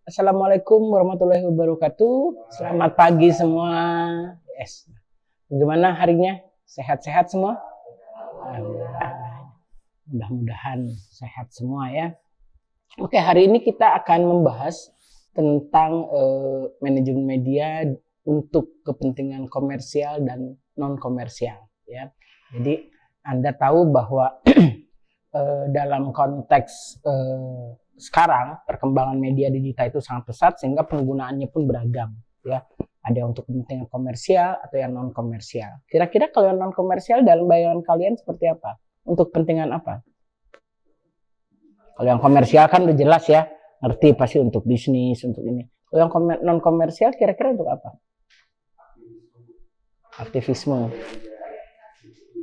Assalamualaikum warahmatullahi wabarakatuh. Selamat pagi semua. Yes. Bagaimana harinya? Sehat-sehat semua? Alhamdulillah. Mudah-mudahan sehat semua ya. Oke, hari ini kita akan membahas tentang manajemen media untuk kepentingan komersial dan non komersial ya. Jadi Anda tahu bahwa dalam konteks sekarang perkembangan media digital itu sangat pesat sehingga penggunaannya pun beragam ya. Ada yang untuk kepentingan komersial atau yang non komersial. Kira-kira kalau yang non komersial dalam bayangan kalian seperti apa? Untuk kepentingan apa? Kalau yang komersial kan udah jelas ya, ngerti pasti untuk bisnis, untuk ini. Kalau yang non komersial kira-kira untuk apa? Aktivisme.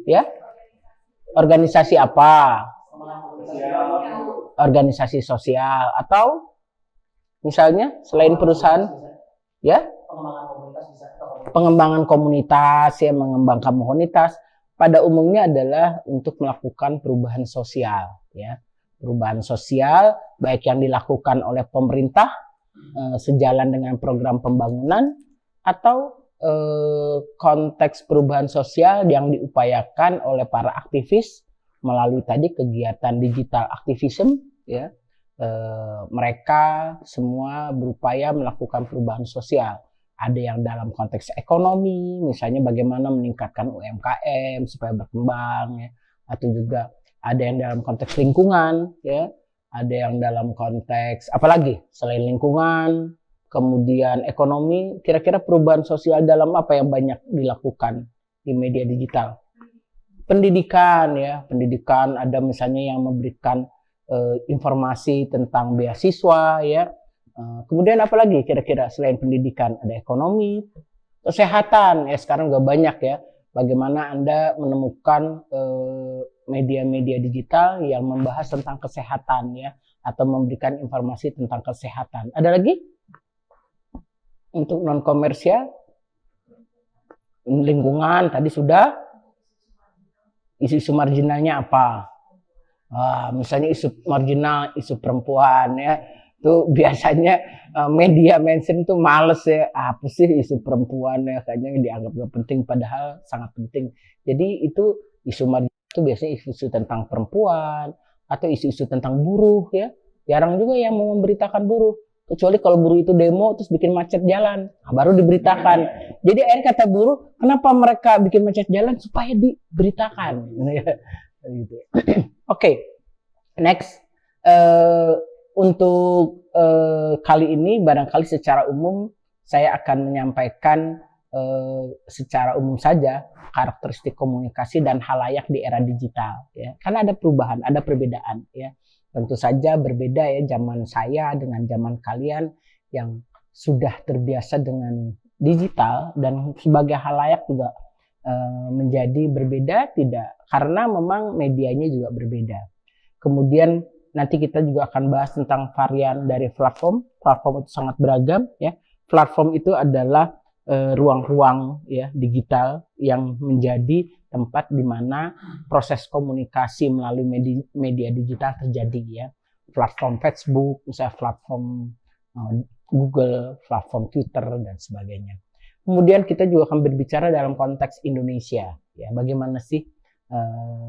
Ya? Organisasi apa? Organisasi sosial atau misalnya selain perusahaan ya pengembangan komunitas ya, mengembangkan komunitas pada umumnya adalah untuk melakukan perubahan sosial ya, perubahan sosial baik yang dilakukan oleh pemerintah sejalan dengan program pembangunan atau konteks perubahan sosial yang diupayakan oleh para aktivis melalui tadi kegiatan digital activism ya, mereka semua berupaya melakukan perubahan sosial. Ada yang dalam konteks ekonomi, misalnya bagaimana meningkatkan UMKM supaya berkembang ya, atau juga ada yang dalam konteks lingkungan ya, ada yang dalam konteks apalagi selain lingkungan, kemudian ekonomi. Kira-kira perubahan sosial dalam apa yang banyak dilakukan di media digital? Pendidikan ya, pendidikan ada misalnya yang memberikan informasi tentang beasiswa ya. Kemudian apalagi kira-kira selain pendidikan? Ada ekonomi, kesehatan ya, sekarang juga banyak ya. Bagaimana Anda menemukan media-media digital yang membahas tentang kesehatan ya, atau memberikan informasi tentang kesehatan. Ada lagi? Untuk non komersial, lingkungan tadi sudah. Isu-isu marginalnya apa? Misalnya isu marginal, isu perempuan ya, itu biasanya media mainstream tuh males ya, apa sih isu perempuan ya, kayaknya dianggap gak penting padahal sangat penting. Jadi itu isu marginal itu biasanya isu-isu tentang perempuan atau isu-isu tentang buruh ya. Jarang juga yang mau memberitakan buruh, kecuali kalau buruh itu demo terus bikin macet jalan, baru diberitakan. Jadi akhirnya kata buruh, kenapa mereka bikin macet jalan? Supaya diberitakan. Gitu. Oke, next. Untuk kali ini barangkali secara umum saya akan menyampaikan secara umum saja karakteristik komunikasi dan halayak di era digital. Ya. Karena ada perubahan, ada perbedaan. Ya. Tentu saja berbeda ya zaman saya dengan zaman kalian yang sudah terbiasa dengan digital, dan sebagai halayak juga menjadi berbeda tidak, karena memang medianya juga berbeda. Kemudian nanti kita juga akan bahas tentang varian dari platform. Platform itu sangat beragam ya. Platform itu adalah ruang-ruang ya digital yang menjadi tempat di mana proses komunikasi melalui media digital terjadi ya. Platform Facebook, misalnya platform Google, platform Twitter dan sebagainya. Kemudian kita juga akan berbicara dalam konteks Indonesia ya. Bagaimana sih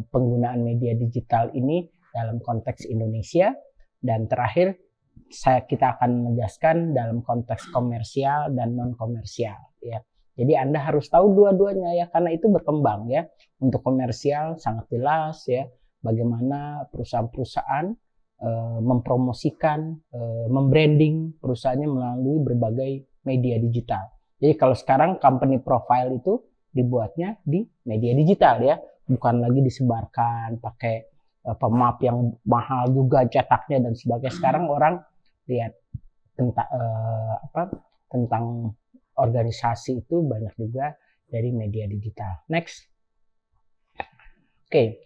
penggunaan media digital ini dalam konteks Indonesia, dan terakhir kita akan menegaskan dalam konteks komersial dan non komersial ya. Jadi Anda harus tahu dua-duanya ya, karena itu berkembang ya. Untuk komersial sangat jelas ya, bagaimana perusahaan-perusahaan mempromosikan, membranding perusahaannya melalui berbagai media digital. Jadi kalau sekarang company profile itu dibuatnya di media digital ya, bukan lagi disebarkan pakai pemap yang mahal juga cetaknya dan sebagainya. Sekarang orang lihat tentang organisasi itu banyak juga dari media digital. Next. Oke,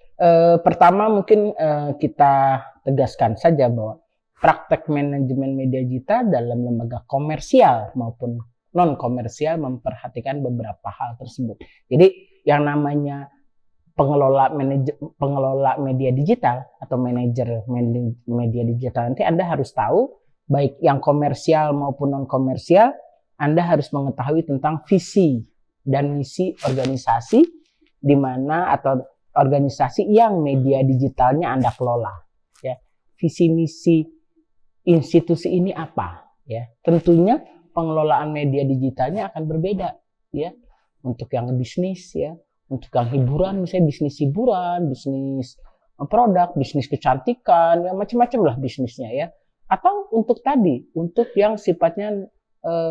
pertama mungkin kita tegaskan saja bahwa praktek manajemen media digital dalam lembaga komersial maupun non komersial memperhatikan beberapa hal tersebut. Jadi yang namanya pengelola media digital atau manajer media digital, nanti Anda harus tahu baik yang komersial maupun non komersial, Anda harus mengetahui tentang visi dan misi organisasi di mana atau organisasi yang media digitalnya Anda kelola. Ya, visi misi institusi ini apa? Ya, tentunya pengelolaan media digitalnya akan berbeda. Ya, untuk yang bisnis, ya, untuk yang hiburan, misalnya bisnis hiburan, bisnis produk, bisnis kecantikan, ya macam-macam lah bisnisnya ya. Atau untuk tadi, untuk yang sifatnya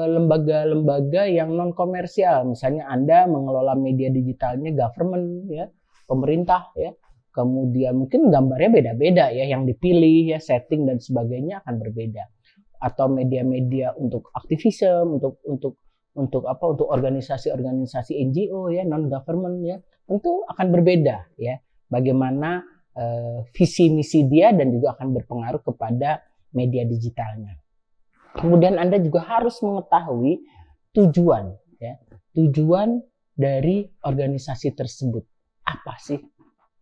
lembaga-lembaga yang non komersial, misalnya Anda mengelola media digitalnya government ya, pemerintah ya. Kemudian mungkin gambarnya beda-beda ya, yang dipilih ya, setting dan sebagainya akan berbeda. Atau media-media untuk aktivisme, untuk apa? Untuk organisasi-organisasi NGO ya, non government ya, tentu akan berbeda ya. Bagaimana visi misi dia dan juga akan berpengaruh kepada media digitalnya. Kemudian Anda juga harus mengetahui tujuan ya, tujuan dari organisasi tersebut. Apa sih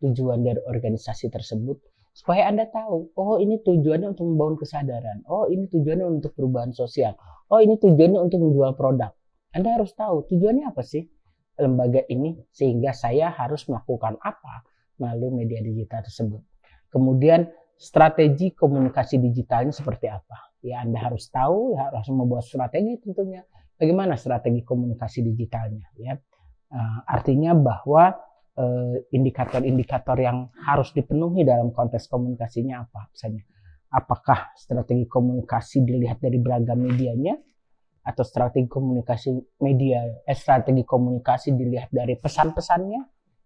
tujuan dari organisasi tersebut? Supaya Anda tahu, oh ini tujuannya untuk membangun kesadaran, oh ini tujuannya untuk perubahan sosial, oh ini tujuannya untuk menjual produk. Anda harus tahu tujuannya apa sih lembaga ini, sehingga saya harus melakukan apa melalui media digital tersebut. Kemudian strategi komunikasi digitalnya seperti apa? Ya Anda harus tahu, ya, harus membuat strategi tentunya. Bagaimana strategi komunikasi digitalnya? Ya, artinya bahwa indikator-indikator yang harus dipenuhi dalam konteks komunikasinya apa? Misalnya, apakah strategi komunikasi dilihat dari beragam medianya, atau strategi komunikasi strategi komunikasi dilihat dari pesan-pesannya,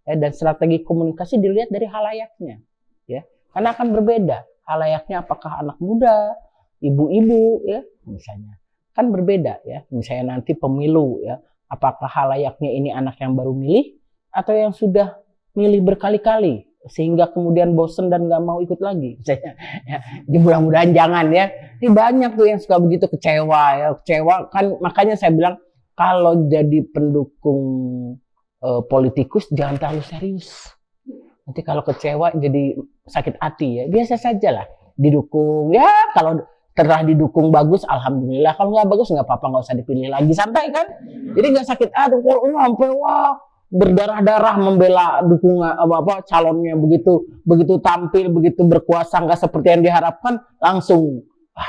ya, dan strategi komunikasi dilihat dari halayaknya, ya, karena akan berbeda. Halayaknya apakah anak muda, ibu-ibu, ya, misalnya, kan berbeda, ya. Misalnya nanti pemilu, ya, apakah halayaknya ini anak yang baru milih atau yang sudah milih berkali-kali sehingga kemudian bosen dan nggak mau ikut lagi, misalnya, ya. Mudah-mudahan jangan ya. Ini banyak tuh yang suka begitu, kecewa, ya, kecewa kan. Makanya saya bilang kalau jadi pendukung politikus jangan terlalu serius. Nanti kalau kecewa jadi sakit hati ya. Biasa saja lah. Didukung ya, kalau telah didukung bagus alhamdulillah. Kalau nggak bagus nggak apa-apa, nggak usah dipilih lagi, santai kan. Jadi nggak sakit hati. Kalau sampai wah berdarah-darah membela dukungan apa calonnya, begitu tampil begitu berkuasa nggak seperti yang diharapkan, langsung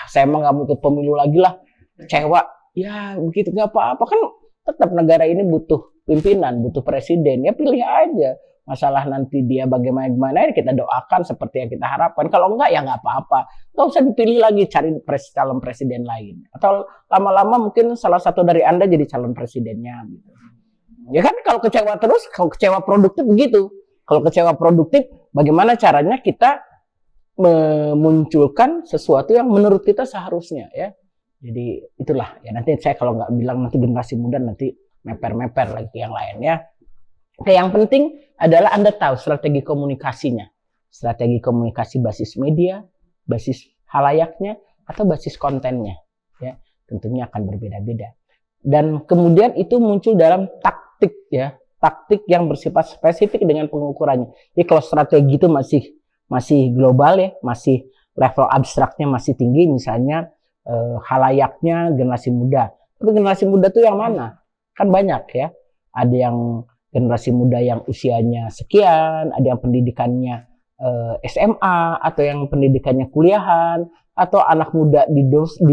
saya emang nggak mau ikut pemilu lagi lah, kecewa ya. Begitu nggak apa-apa kan, tetap negara ini butuh pimpinan, butuh presiden, ya pilih aja. Masalah nanti dia bagaimana ya kita doakan seperti yang kita harapkan. Kalau enggak ya nggak apa-apa, nggak usah dipilih lagi, cari calon presiden lain, atau lama-lama mungkin salah satu dari Anda jadi calon presidennya gitu. Ya kan, kalau kecewa terus, kalau kecewa produktif begitu. Kalau kecewa produktif, bagaimana caranya kita memunculkan sesuatu yang menurut kita seharusnya ya. Jadi itulah ya, nanti saya kalau nggak bilang nanti generasi muda nanti meper-meper lagi yang lain ya. Oke, yang penting adalah Anda tahu strategi komunikasinya. Strategi komunikasi basis media, basis halayaknya, atau basis kontennya ya. Tentunya akan berbeda-beda. Dan kemudian itu muncul dalam taktik ya, taktik yang bersifat spesifik dengan pengukurannya. Jadi kalau strategi itu masih global ya, masih level abstraknya masih tinggi, misalnya halayaknya generasi muda. Tapi generasi muda tuh yang mana? Kan banyak ya. Ada yang generasi muda yang usianya sekian, ada yang pendidikannya SMA, atau yang pendidikannya kuliahan, atau anak muda di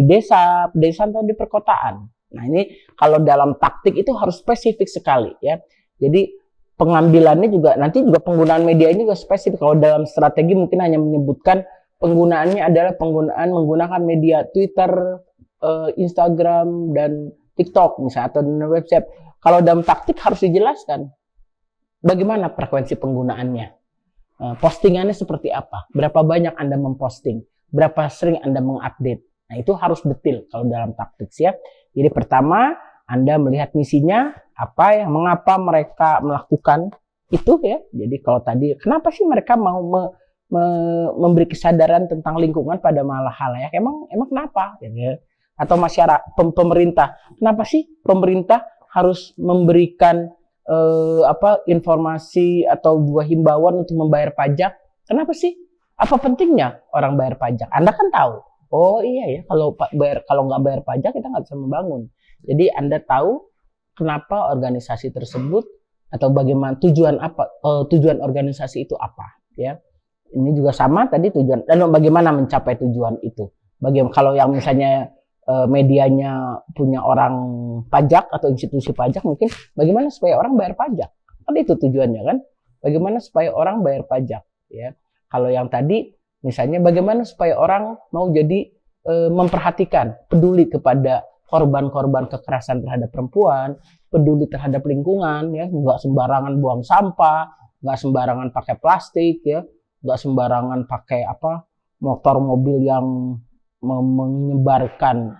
desa atau di perkotaan. Nah ini kalau dalam taktik itu harus spesifik sekali ya. Jadi pengambilannya juga nanti juga penggunaan media ini juga spesifik. Kalau dalam strategi mungkin hanya menyebutkan penggunaannya adalah menggunakan media Twitter, Instagram dan TikTok misalnya, atau di website. Kalau dalam taktik harus dijelaskan bagaimana frekuensi penggunaannya, postingannya seperti apa, berapa banyak Anda memposting, berapa sering Anda mengupdate. Nah itu harus detail kalau dalam taktik ya. Jadi pertama Anda melihat misinya apa ya, mengapa mereka melakukan itu ya. Jadi kalau tadi kenapa sih mereka mau memberi kesadaran tentang lingkungan pada halayak, emang kenapa ya. Atau masyarakat, pemerintah, kenapa sih pemerintah harus memberikan informasi atau buah himbauan untuk membayar pajak? Kenapa sih? Apa pentingnya orang bayar pajak? Anda kan tahu Oh iya ya, kalau nggak bayar pajak kita nggak bisa membangun. Jadi Anda tahu kenapa organisasi tersebut atau bagaimana tujuan organisasi itu apa, ya. Ini juga sama tadi tujuan dan bagaimana mencapai tujuan itu. Bagaimana kalau yang misalnya medianya punya orang pajak atau institusi pajak, mungkin bagaimana supaya orang bayar pajak. Kan itu tujuannya kan. Bagaimana supaya orang bayar pajak, ya. Kalau yang tadi misalnya bagaimana supaya orang mau jadi memperhatikan, peduli kepada korban-korban kekerasan terhadap perempuan, peduli terhadap lingkungan, ya, nggak sembarangan buang sampah, nggak sembarangan pakai plastik, ya, nggak sembarangan pakai motor mobil yang menyebarkan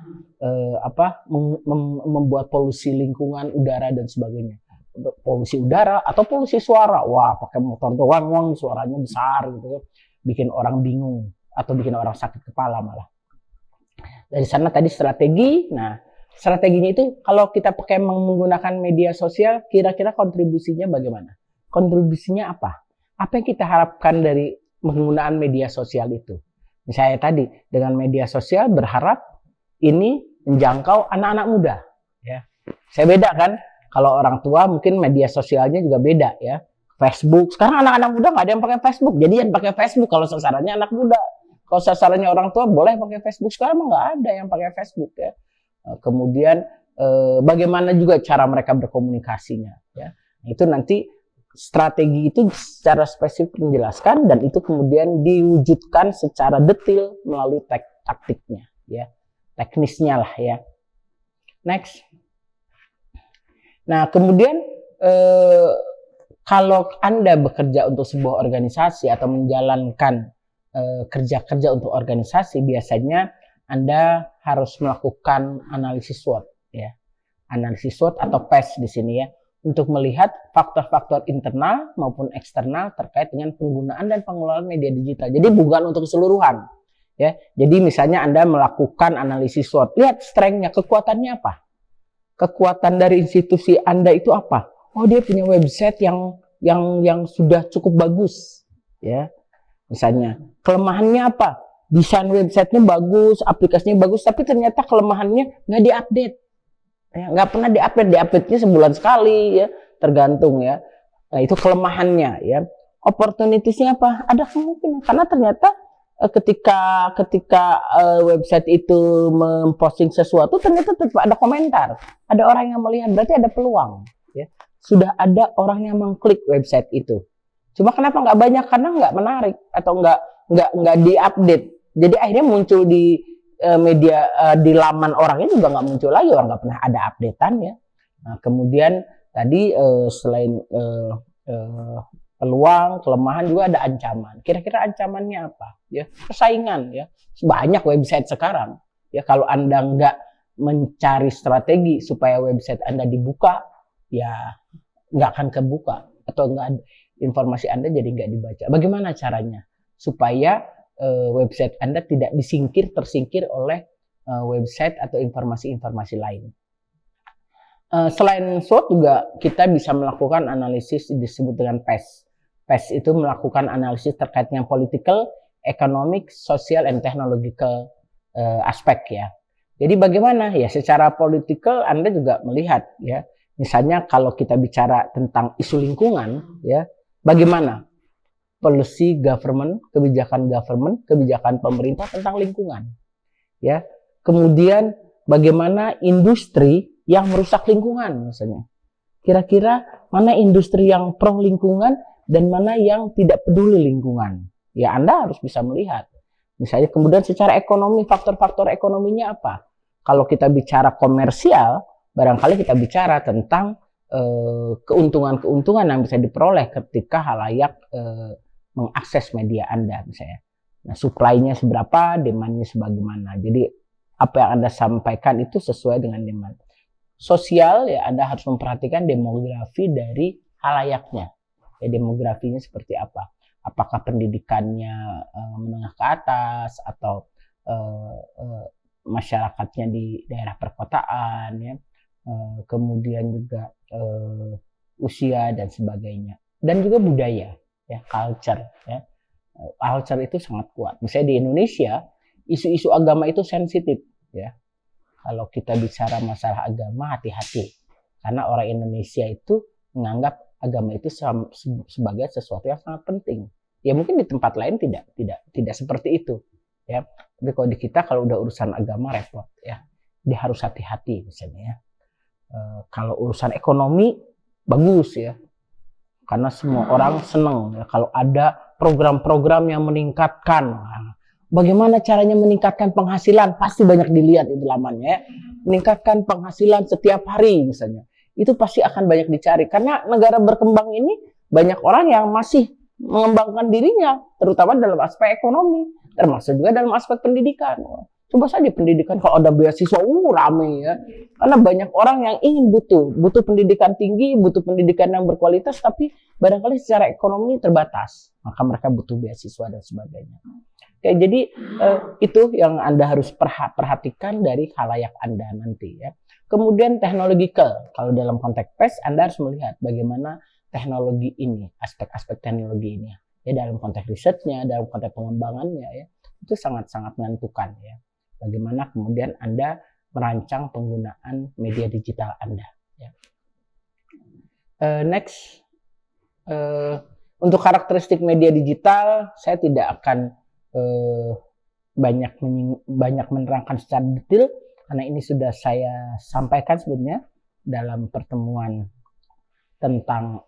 membuat polusi lingkungan udara dan sebagainya, polusi udara atau polusi suara, wah pakai motor doang suaranya besar gitu, bikin orang bingung atau bikin orang sakit kepala malah. Dari sana tadi strategi. Nah, strateginya itu kalau kita pakai menggunakan media sosial, kira-kira kontribusinya bagaimana? Kontribusinya apa? Apa yang kita harapkan dari penggunaan media sosial itu? Misalnya tadi, dengan media sosial berharap ini menjangkau anak-anak muda. Ya. Saya beda kan? Kalau orang tua mungkin media sosialnya juga beda ya. Facebook, sekarang anak-anak muda nggak ada yang pakai Facebook. Jadi yang pakai Facebook kalau sasarannya anak muda. Kalau sasarannya orang tua boleh pakai Facebook, sekarang nggak ada yang pakai Facebook ya. Kemudian bagaimana juga cara mereka berkomunikasinya ya. Itu nanti strategi itu secara spesifik menjelaskan dan itu kemudian diwujudkan secara detail melalui taktiknya ya. Teknisnya lah ya. Next. Nah, kemudian kalau Anda bekerja untuk sebuah organisasi atau menjalankan kerja-kerja untuk organisasi, biasanya Anda harus melakukan analisis SWOT ya. Analisis SWOT atau PES di sini ya, untuk melihat faktor-faktor internal maupun eksternal terkait dengan penggunaan dan pengelolaan media digital. Jadi bukan untuk keseluruhan ya. Jadi misalnya Anda melakukan analisis SWOT, lihat strength-nya, kekuatannya apa? Kekuatan dari institusi Anda itu apa? Oh, dia punya website yang sudah cukup bagus ya. Misalnya, kelemahannya apa? Desain websitenya bagus, aplikasinya bagus, tapi ternyata kelemahannya nggak diupdate. Ya, nggak pernah diupdate-nya sebulan sekali ya, tergantung ya. Nah, itu kelemahannya ya. Opportunitiesnya apa? Ada kemungkinan karena ternyata ketika website itu memposting sesuatu, ternyata tetap ada komentar, ada orang yang melihat, berarti ada peluang ya. Sudah ada orang yang mengklik website itu. Cuma kenapa nggak banyak? Karena nggak menarik atau nggak diupdate. Jadi akhirnya muncul di media di laman orangnya juga nggak muncul lagi, orang nggak pernah ada updatean ya. Nah, kemudian tadi selain peluang, kelemahan juga ada ancaman. Kira-kira ancamannya apa? Ya, persaingan ya. Banyak website sekarang. Ya, kalau Anda nggak mencari strategi supaya website Anda dibuka, ya nggak akan kebuka atau nggak, informasi Anda jadi nggak dibaca. Bagaimana caranya supaya website Anda tidak tersingkir oleh website atau informasi-informasi lain? Selain SWOT juga kita bisa melakukan analisis disebut dengan PES. PES itu melakukan analisis terkait dengan political, economic, social, and technological aspek ya. Jadi bagaimana ya secara political Anda juga melihat ya. Misalnya kalau kita bicara tentang isu lingkungan ya, bagaimana policy government, kebijakan pemerintah tentang lingkungan ya. Kemudian bagaimana industri yang merusak lingkungan misalnya. Kira-kira mana industri yang pro lingkungan dan mana yang tidak peduli lingkungan. Ya Anda harus bisa melihat. Misalnya kemudian secara ekonomi, faktor-faktor ekonominya apa? Kalau kita bicara komersial, barangkali kita bicara tentang keuntungan-keuntungan yang bisa diperoleh ketika halayak mengakses media Anda misalnya. Nah, supply-nya seberapa, demand-nya sebagaimana. Jadi apa yang Anda sampaikan itu sesuai dengan demand. Sosial ya Anda harus memperhatikan demografi dari halayaknya. Ya, demografinya seperti apa? Apakah pendidikannya menengah ke atas atau masyarakatnya di daerah perkotaan ya. Kemudian juga usia dan sebagainya, dan juga budaya ya, culture ya. Culture itu sangat kuat. Misalnya di Indonesia isu-isu agama itu sensitif ya. Kalau kita bicara masalah agama, hati-hati, karena orang Indonesia itu menganggap agama itu sebagai sesuatu yang sangat penting. Ya mungkin di tempat lain tidak seperti itu ya. Tapi kalau di kita, kalau udah urusan agama repot ya. Dia harus hati-hati misalnya ya. Kalau urusan ekonomi bagus ya, karena semua orang senang ya kalau ada program-program yang meningkatkan. Bagaimana caranya meningkatkan penghasilan, pasti banyak dilihat itu lamannya ya. Meningkatkan penghasilan setiap hari misalnya, itu pasti akan banyak dicari, karena negara berkembang ini banyak orang yang masih mengembangkan dirinya, terutama dalam aspek ekonomi, termasuk juga dalam aspek pendidikan. Coba saja pendidikan, kalau ada beasiswa, rame ya. Karena banyak orang yang ingin butuh pendidikan tinggi, butuh pendidikan yang berkualitas, tapi barangkali secara ekonomi terbatas. Maka mereka butuh beasiswa dan sebagainya. Oke, jadi itu yang Anda harus perhatikan dari khalayak Anda nanti ya. Kemudian teknologikal, kalau dalam konteks PES Anda harus melihat bagaimana teknologi ini, aspek-aspek teknologi ini. Ya, dalam konteks risetnya, dalam konteks pengembangannya ya, itu sangat-sangat menentukan ya. Bagaimana kemudian Anda merancang penggunaan media digital Anda. Ya. Next, untuk karakteristik media digital, saya tidak akan banyak menerangkan secara detail, karena ini sudah saya sampaikan sebelumnya dalam pertemuan tentang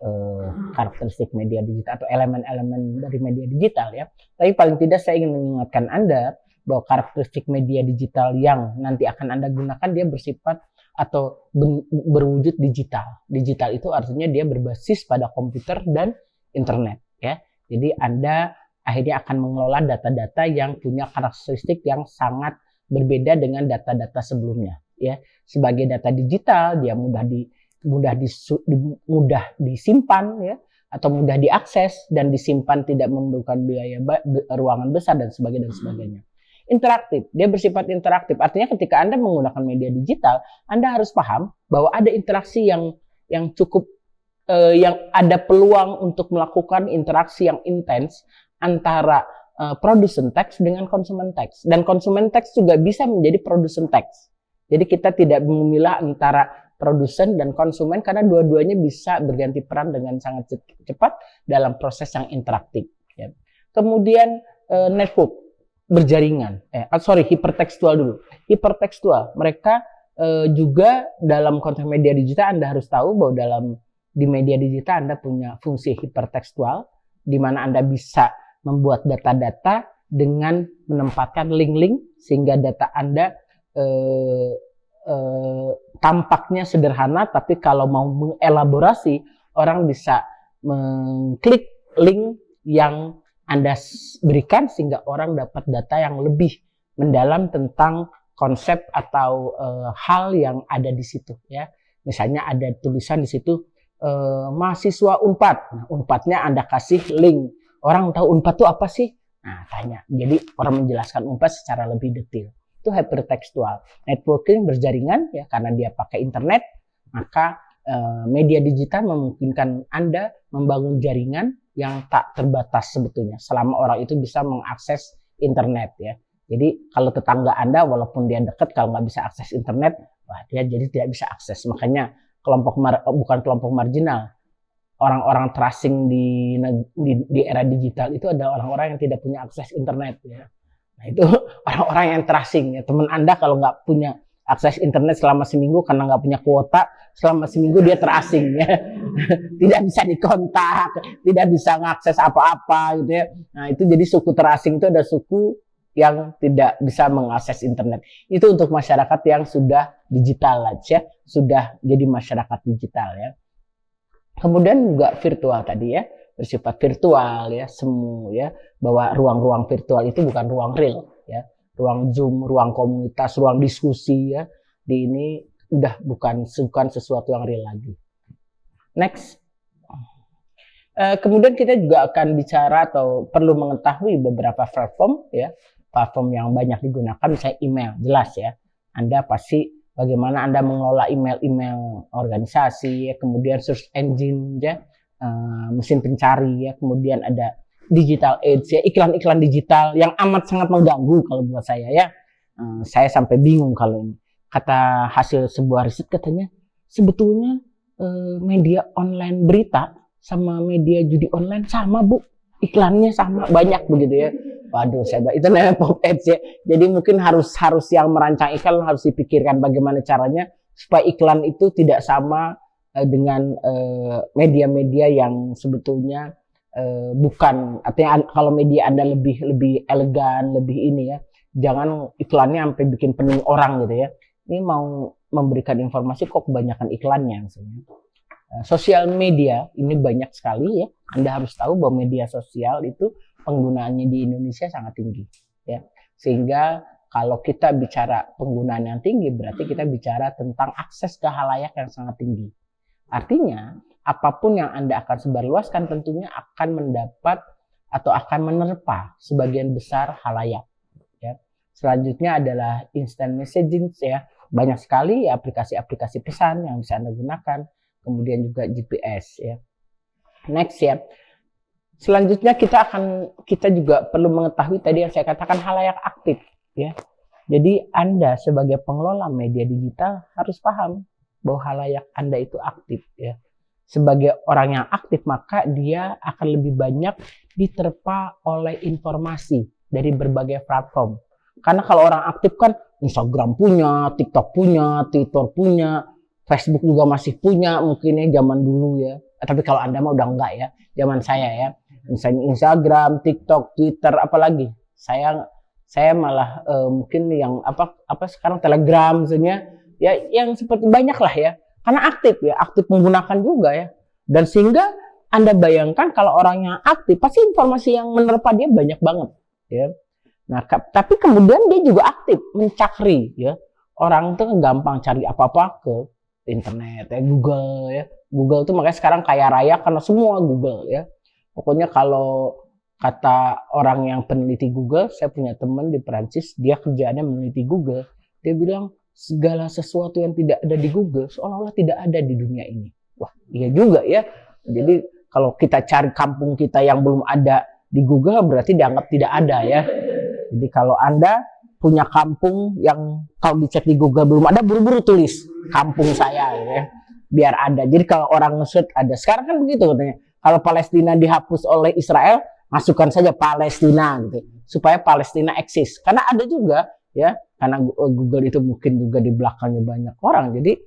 karakteristik media digital atau elemen-elemen dari media digital ya. Tapi paling tidak saya ingin mengingatkan Anda bahwa karakteristik media digital yang nanti akan Anda gunakan, dia bersifat atau berwujud digital. Digital itu artinya dia berbasis pada komputer dan internet ya. Jadi Anda akhirnya akan mengelola data-data yang punya karakteristik yang sangat berbeda dengan data-data sebelumnya ya. Sebagai data digital, dia mudah disimpan ya, atau mudah diakses dan disimpan, tidak memerlukan biaya ruangan besar dan sebagainya. Interaktif, dia bersifat interaktif, artinya ketika Anda menggunakan media digital, Anda harus paham bahwa ada interaksi yang cukup yang ada peluang untuk melakukan interaksi yang intens antara produsen teks dengan konsumen teks, dan konsumen teks juga bisa menjadi produsen teks. Jadi kita tidak memilah antara produsen dan konsumen, karena dua-duanya bisa berganti peran dengan sangat cepat dalam proses yang interaktif ya. Kemudian network, berjaringan, hipertekstual dulu. Hipertekstual, mereka juga dalam konteks media digital Anda harus tahu bahwa di media digital Anda punya fungsi hipertekstual, di mana Anda bisa membuat data-data dengan menempatkan link-link sehingga data Anda tampaknya sederhana, tapi kalau mau mengelaborasi, orang bisa mengklik link yang Anda berikan sehingga orang dapat data yang lebih mendalam tentang konsep atau hal yang ada di situ ya. Misalnya ada tulisan di situ mahasiswa Unpad. Nah, Unpadnya Anda kasih link. Orang tahu Unpad itu apa sih? Nah, tanya. Jadi orang menjelaskan Unpad secara lebih detail. Itu hypertekstual. Networking, berjaringan ya, karena dia pakai internet, maka media digital memungkinkan Anda membangun jaringan yang tak terbatas sebetulnya, selama orang itu bisa mengakses internet ya. Jadi kalau tetangga Anda walaupun dia dekat, kalau nggak bisa akses internet, dia jadi tidak bisa akses. Makanya bukan kelompok marginal, orang-orang terasing di era digital itu ada orang-orang yang tidak punya akses internet ya. Nah itu orang-orang yang terasing ya. Teman Anda kalau nggak punya akses internet selama seminggu karena nggak punya kuota, selama seminggu dia terasing ya. Tidak bisa dikontak, tidak bisa mengakses apa-apa gitu ya. Nah itu jadi suku terasing itu ada suku yang tidak bisa mengakses internet. Itu untuk masyarakat yang sudah digital aja, sudah jadi masyarakat digital ya. Kemudian juga virtual tadi ya, bersifat virtual ya, semu ya, bahwa ruang-ruang virtual itu bukan ruang real ya. Ruang Zoom, ruang komunitas, ruang diskusi ya. Di ini udah bukan sesuatu yang real lagi. Next. Kemudian kita juga akan bicara atau perlu mengetahui beberapa platform ya. Platform yang banyak digunakan, misalnya email, jelas ya. Anda pasti bagaimana Anda mengelola email organisasi ya, kemudian search engine ya, mesin pencari ya, kemudian ada digital age ya, iklan-iklan digital yang amat sangat mengganggu kalau buat saya ya. Saya sampai bingung kalau ini. Kata hasil sebuah riset katanya sebetulnya media online berita sama media judi online sama Bu, iklannya sama banyak begitu ya. Waduh, itu namanya pop ads ya. Jadi mungkin harus yang merancang iklan harus dipikirkan bagaimana caranya supaya iklan itu tidak sama dengan media-media yang sebetulnya bukan. Artinya kalau media Anda lebih elegan, lebih ini ya, jangan iklannya sampai bikin pening orang gitu ya. Ini mau memberikan informasi kok kebanyakan iklannya misalnya. Sosial media ini banyak sekali ya. Anda harus tahu bahwa media sosial itu penggunaannya di Indonesia sangat tinggi ya. Sehingga kalau kita bicara penggunaan yang tinggi berarti kita bicara tentang akses ke halayak yang sangat tinggi. Artinya apapun yang Anda akan sebarluaskan tentunya akan mendapat atau akan menerpa sebagian besar halayak ya. Selanjutnya adalah instant messaging ya. Banyak sekali aplikasi-aplikasi pesan yang bisa Anda gunakan, kemudian juga GPS ya. Next ya. Selanjutnya kita juga perlu mengetahui tadi yang saya katakan halayak aktif ya. Jadi Anda sebagai pengelola media digital harus paham bahwa halayak Anda itu aktif ya. Sebagai orang yang aktif maka dia akan lebih banyak diterpa oleh informasi dari berbagai platform. Karena kalau orang aktif kan Instagram punya, TikTok punya, Twitter punya, Facebook juga masih punya mungkin ya zaman dulu ya. Tapi kalau Anda mah udah enggak ya, zaman saya ya. Misalnya Instagram, TikTok, Twitter, apalagi saya malah mungkin yang apa sekarang Telegram misalnya ya, yang seperti banyak lah ya, karena aktif menggunakan juga ya, dan sehingga Anda bayangkan kalau orangnya aktif pasti informasi yang menerpa dia banyak banget ya. Nah tapi kemudian dia juga aktif mencari ya, orang tuh gampang cari apa-apa ke internet ya, Google tuh makanya sekarang kaya raya karena semua Google ya. Pokoknya kalau kata orang yang peneliti Google, saya punya teman di Perancis, dia kerjaannya meneliti Google. Dia bilang segala sesuatu yang tidak ada di Google seolah-olah tidak ada di dunia ini. Wah, iya juga ya. Jadi kalau kita cari kampung kita yang belum ada di Google berarti dianggap tidak ada ya. Jadi kalau Anda punya kampung yang kalau dicek di Google belum ada, buru-buru tulis kampung saya ya. Biar ada. Jadi kalau orang nge-search ada. Sekarang kan begitu katanya. Kalau Palestina dihapus oleh Israel, masukkan saja Palestina gitu, supaya Palestina eksis. Karena ada juga ya, karena Google itu mungkin juga di belakangnya banyak orang. Jadi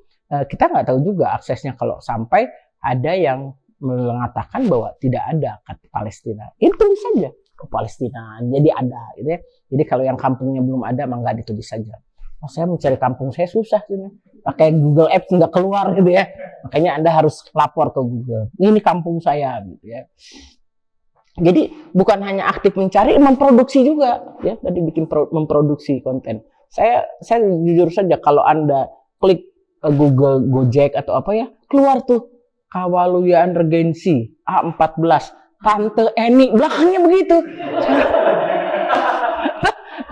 kita nggak tahu juga aksesnya kalau sampai ada yang mengatakan bahwa tidak ada kata Palestina. Itu tulis saja ke Palestina, jadi ada gitu ya. Jadi kalau yang kampungnya belum ada, mah nggak ditulis saja. Oh, saya mencari kampung saya susah sini. Pakai Google Apps nggak keluar gitu ya. Makanya Anda harus lapor ke Google. Ini kampung saya gitu ya. Jadi bukan hanya aktif mencari, memproduksi juga ya. Tadi memproduksi konten. Saya jujur saja kalau Anda klik Google Gojek atau apa ya, keluar tuh Kawaluyan Regensi A14 Tante Eni, belakangnya begitu.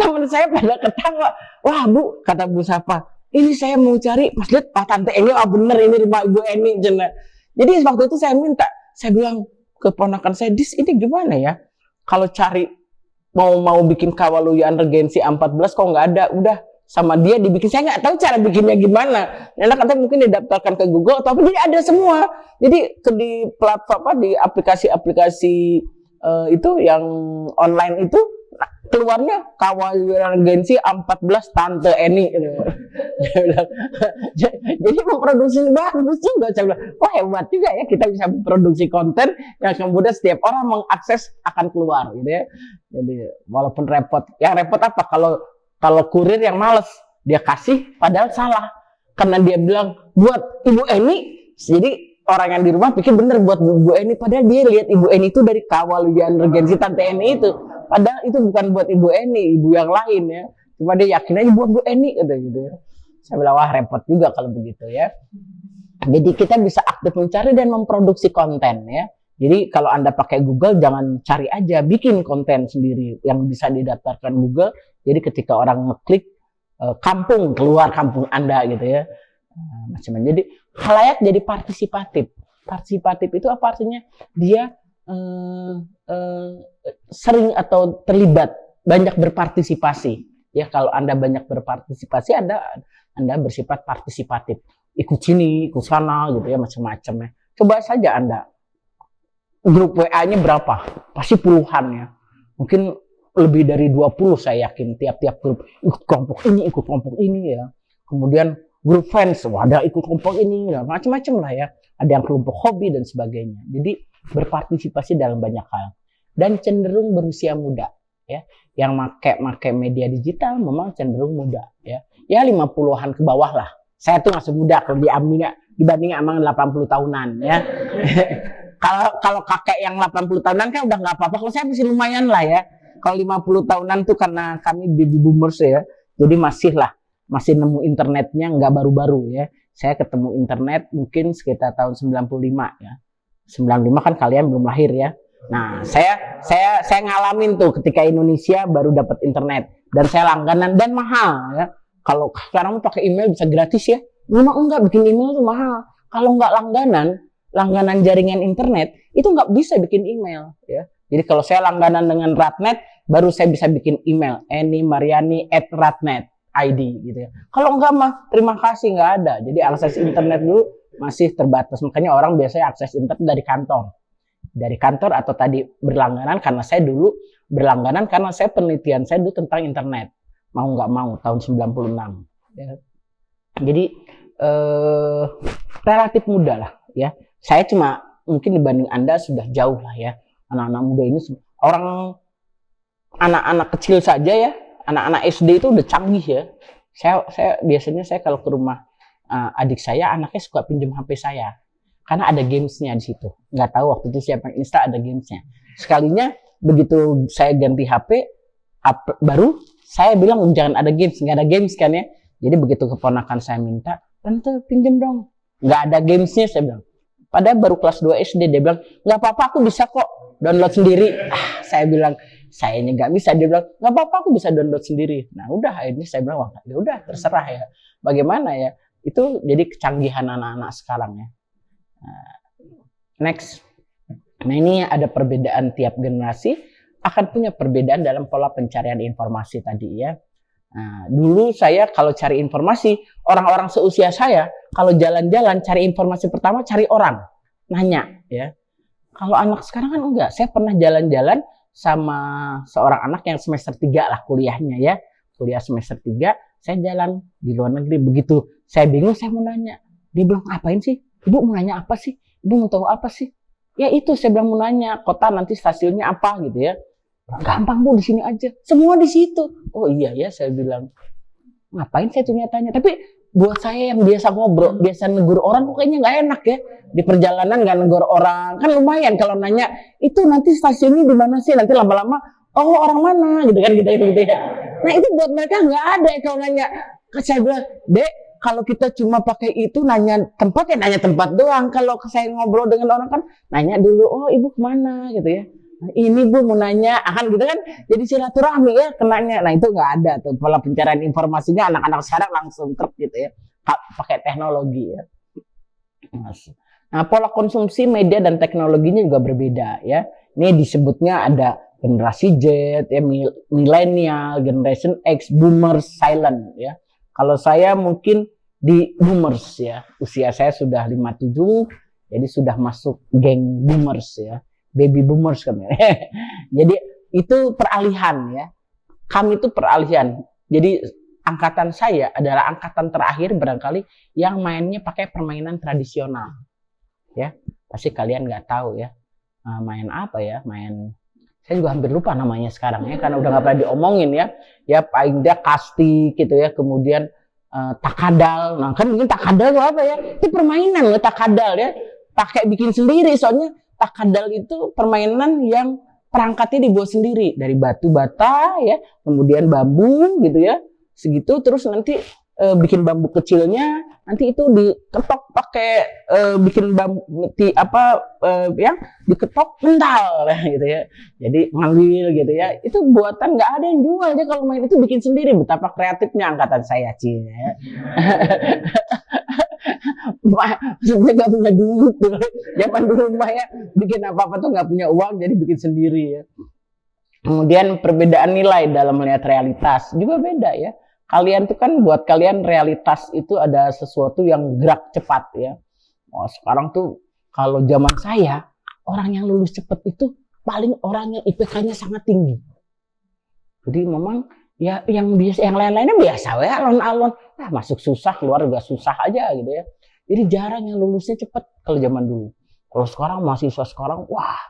Teman saya pada ketawa. Wah Bu, kata Bu Sapa, ini saya mau cari, pas lihat Tante Eni, bener ini rumah Ibu Eni. Jadi waktu itu saya bilang ke ponakan saya, Dis ini gimana ya? Kalau cari mau bikin Kawaluyan Regensi A14 kok nggak ada, udah sama dia dibikin. Saya nggak tahu cara bikinnya gimana. Enak katanya mungkin didaftarkan ke Google atau apa, jadi ada semua. Jadi di platform di aplikasi-aplikasi itu yang online itu keluarnya Kawaluyan Regensi A14 Tante Eni. Jadi memproduksi bagus juga. Saya bilang, wah hebat juga ya kita bisa memproduksi konten yang kemudian setiap orang mengakses akan keluar gitu ya. Jadi walaupun repot, yang repot apa kalau kurir yang males, dia kasih padahal salah. Karena dia bilang buat Ibu Eni, jadi orang yang di rumah pikir bener buat Ibu Eni, padahal dia lihat Ibu Eni itu dari Kawaluyan Regensi Tante Eni itu. Padahal itu bukan buat Ibu Eni, ibu yang lain ya. Cuma dia yakin aja buat Bu Eni gitu ya. Saya bilang wah repot juga kalau begitu ya. Jadi kita bisa aktif mencari dan memproduksi konten ya. Jadi kalau Anda pakai Google jangan cari aja, bikin konten sendiri yang bisa didaftarkan Google. Jadi ketika orang ngeklik kampung, keluar kampung Anda gitu ya. Macam-macam. Jadi halayak jadi partisipatif. Partisipatif itu apa artinya? Dia eh, eh, sering atau terlibat, banyak berpartisipasi. Ya, kalau Anda banyak berpartisipasi, Anda bersifat partisipatif. Ikut sini, ikut sana gitu ya, macam-macam ya. Coba saja Anda, grup WA-nya berapa? Pasti puluhan ya. Mungkin lebih dari 20 saya yakin, tiap-tiap grup ikut kelompok ini ya. Kemudian grup fans, ada ikut kelompok ini ya, macam-macam lah ya. Ada yang kelompok hobi dan sebagainya. Jadi berpartisipasi dalam banyak hal dan cenderung berusia muda ya. Yang make media digital memang cenderung muda ya. Ya 50-an ke bawah lah. Saya tuh masih muda kalau dibanding sama 80 tahunan ya. Kalau kakek yang 80 tahunan kan udah nggak apa-apa. Kalau saya masih lumayan lah ya. Kalau 50 tahunan tuh karena kami baby boomers ya. Jadi masih nemu internetnya nggak baru-baru ya. Saya ketemu internet mungkin sekitar tahun 95 ya. 95 kan kalian belum lahir ya. Nah, saya ngalamin tuh ketika Indonesia baru dapat internet dan saya langganan dan mahal ya. Kalau sekarang pakai email bisa gratis ya. Memang enggak, bikin email tuh mahal. Kalau enggak langganan jaringan internet itu nggak bisa bikin email ya. Jadi kalau saya langganan dengan Ratnet baru saya bisa bikin email @ratnet.id gitu ya. Kalau enggak mah terima kasih nggak ada. Jadi akses internet dulu masih terbatas. Makanya orang biasanya akses internet dari kantor atau tadi berlangganan, karena saya dulu berlangganan karena saya penelitian saya dulu tentang internet. Mau nggak mau tahun 96 ya. Jadi relatif muda lah ya. Saya cuma mungkin dibanding Anda sudah jauh lah ya. Anak-anak muda ini anak-anak kecil saja ya, anak-anak SD itu udah canggih ya. Saya biasanya kalau ke rumah adik saya, anaknya suka pinjam HP saya karena ada gamesnya di situ. Nggak tahu waktu itu siapa yang install, ada gamesnya. Sekalinya begitu saya ganti HP baru, saya bilang jangan ada games, nggak ada games kan ya. Jadi begitu keponakan saya minta, tante pinjam dong, nggak ada gamesnya, saya bilang. Padahal baru kelas 2 SD, dia bilang nggak apa-apa, aku bisa kok download sendiri. Saya bilang sayanya nggak bisa, dia bilang nggak apa-apa, aku bisa download sendiri. Nah udah, akhirnya saya bilang wah ya udah terserah ya, bagaimana ya. Itu jadi kecanggihan anak-anak sekarang ya. Next. Nah ini ada perbedaan tiap generasi akan punya perbedaan dalam pola pencarian informasi tadi ya. Nah, dulu saya kalau cari informasi, orang-orang seusia saya kalau jalan-jalan cari informasi pertama cari orang, nanya ya. Kalau anak sekarang kan enggak. Saya pernah jalan-jalan sama seorang anak yang semester 3 lah kuliahnya ya. Kuliah semester 3, saya jalan di luar negeri. Begitu saya bingung, saya mau nanya. Dia bilang, "Apain sih? Ibu mau nanya apa sih? Ibu mau tahu apa sih?" Ya itu saya bilang mau nanya, kota nanti stasiunnya apa gitu ya. Gampang Bu, di sini aja. Semua di situ. Oh iya ya, saya bilang. Ngapain saya tanya-tanya? Tapi buat saya yang biasa ngobrol, biasa negur orang, kok kayaknya nggak enak ya. Di perjalanan nggak negur orang. Kan lumayan kalau nanya, itu nanti stasiunnya di mana sih? Nanti lama-lama, oh orang mana? Gitu kan, gitu ya. Nah itu buat mereka nggak ada ya kalau nanya. Saya bilang, Dek, kalau kita cuma pakai itu nanya tempat ya nanya tempat doang. Kalau saya ngobrol dengan orang kan nanya dulu, oh ibu kemana gitu ya. Ini Bu mau nanya, akan gitu kan, jadi silaturahmi ya kenanya. Nah itu nggak ada tuh pola pencarian informasinya, anak-anak sekarang langsung truk gitu ya, pakai teknologi ya. Nah pola konsumsi media dan teknologinya juga berbeda ya. Ini disebutnya ada generasi Z, ya, milenial, generation X, boomers, silent ya. Kalau saya mungkin di boomers ya, usia saya sudah 57, jadi sudah masuk geng boomers ya. Baby boomers kan ya. Jadi itu peralihan ya. Kami itu peralihan. Jadi angkatan saya adalah angkatan terakhir barangkali yang mainnya pakai permainan tradisional. Ya, pasti kalian nggak tahu ya. Main apa ya? Saya juga hampir lupa namanya sekarang ya karena udah nggak pernah diomongin ya. Ya paling dia kasti gitu ya. Kemudian takadal. Nah, kan mungkin takadal itu apa ya? Itu permainan loh takadal ya. Pakai bikin sendiri soalnya takadal itu permainan yang perangkatnya dibuat sendiri dari batu bata ya, kemudian bambu gitu ya, segitu terus nanti bikin bambu kecilnya, nanti itu diketok pakai bikin bambu yang diketok mental gitu ya, jadi ngambil gitu ya, itu buatan nggak ada yang jual aja kalau main itu bikin sendiri. Betapa kreatifnya angkatan saya Ci ya. maksudnya nggak punya duit tuh. Zaman dulu mah ya bikin apa-apa tuh nggak punya uang, jadi bikin sendiri ya. Kemudian perbedaan nilai dalam melihat realitas juga beda ya. Kalian tuh kan, buat kalian realitas itu ada sesuatu yang gerak cepat ya. Oh, sekarang tuh kalau zaman saya, orang yang lulus cepat itu paling orang yang IPK-nya sangat tinggi. Jadi memang ya yang biasa, yang lain-lainnya biasa ya, alon-alon. Nah, masuk susah, keluar juga susah aja gitu ya. Jadi jarang yang lulusnya cepat kalau zaman dulu. Kalau sekarang mahasiswa sekarang, wah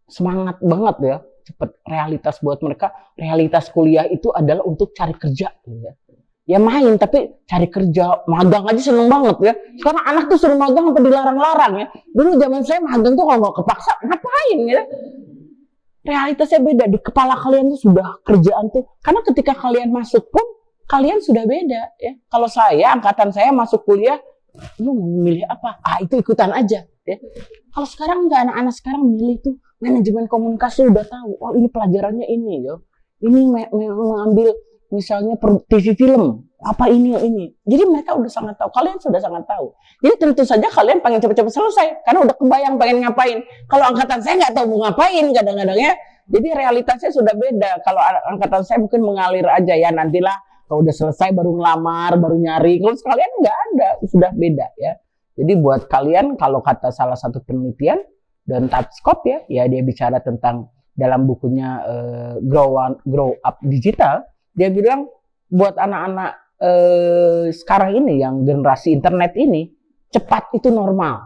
semangat banget ya, cepet. Realitas buat mereka, realitas kuliah itu adalah untuk cari kerja gitu ya. Ya main tapi cari kerja, magang aja seneng banget ya. Sekarang anak tuh suruh magang sampai dilarang-larang ya. Dulu zaman saya magang tuh kalau nggak kepaksa ngapain ya. Realitasnya beda, di kepala kalian tuh sudah kerjaan tuh. Karena ketika kalian masuk pun kalian sudah beda ya. Kalau saya, angkatan saya masuk kuliah, lu memilih apa? Itu ikutan aja ya. Kalau sekarang enggak, anak-anak sekarang milih tuh manajemen komunikasi, udah tahu. Oh, ini pelajarannya ini ya. Ini mengambil misalnya TV film, apa ini. Jadi mereka udah sangat tahu, kalian sudah sangat tahu. Jadi tentu saja kalian pengen cepet-cepet selesai, karena udah kebayang pengen ngapain. Kalau angkatan saya nggak tahu mau ngapain kadang-kadang ya. Jadi realitasnya sudah beda. Kalau angkatan saya mungkin mengalir aja ya, nantilah kalau udah selesai baru ngelamar, baru nyari. Kalau sekalian nggak ada, sudah beda ya. Jadi buat kalian, kalau kata salah satu penelitian dan Scott ya dia bicara tentang dalam bukunya Grow Up Digital, dia bilang buat anak-anak sekarang ini yang generasi internet ini, cepat itu normal.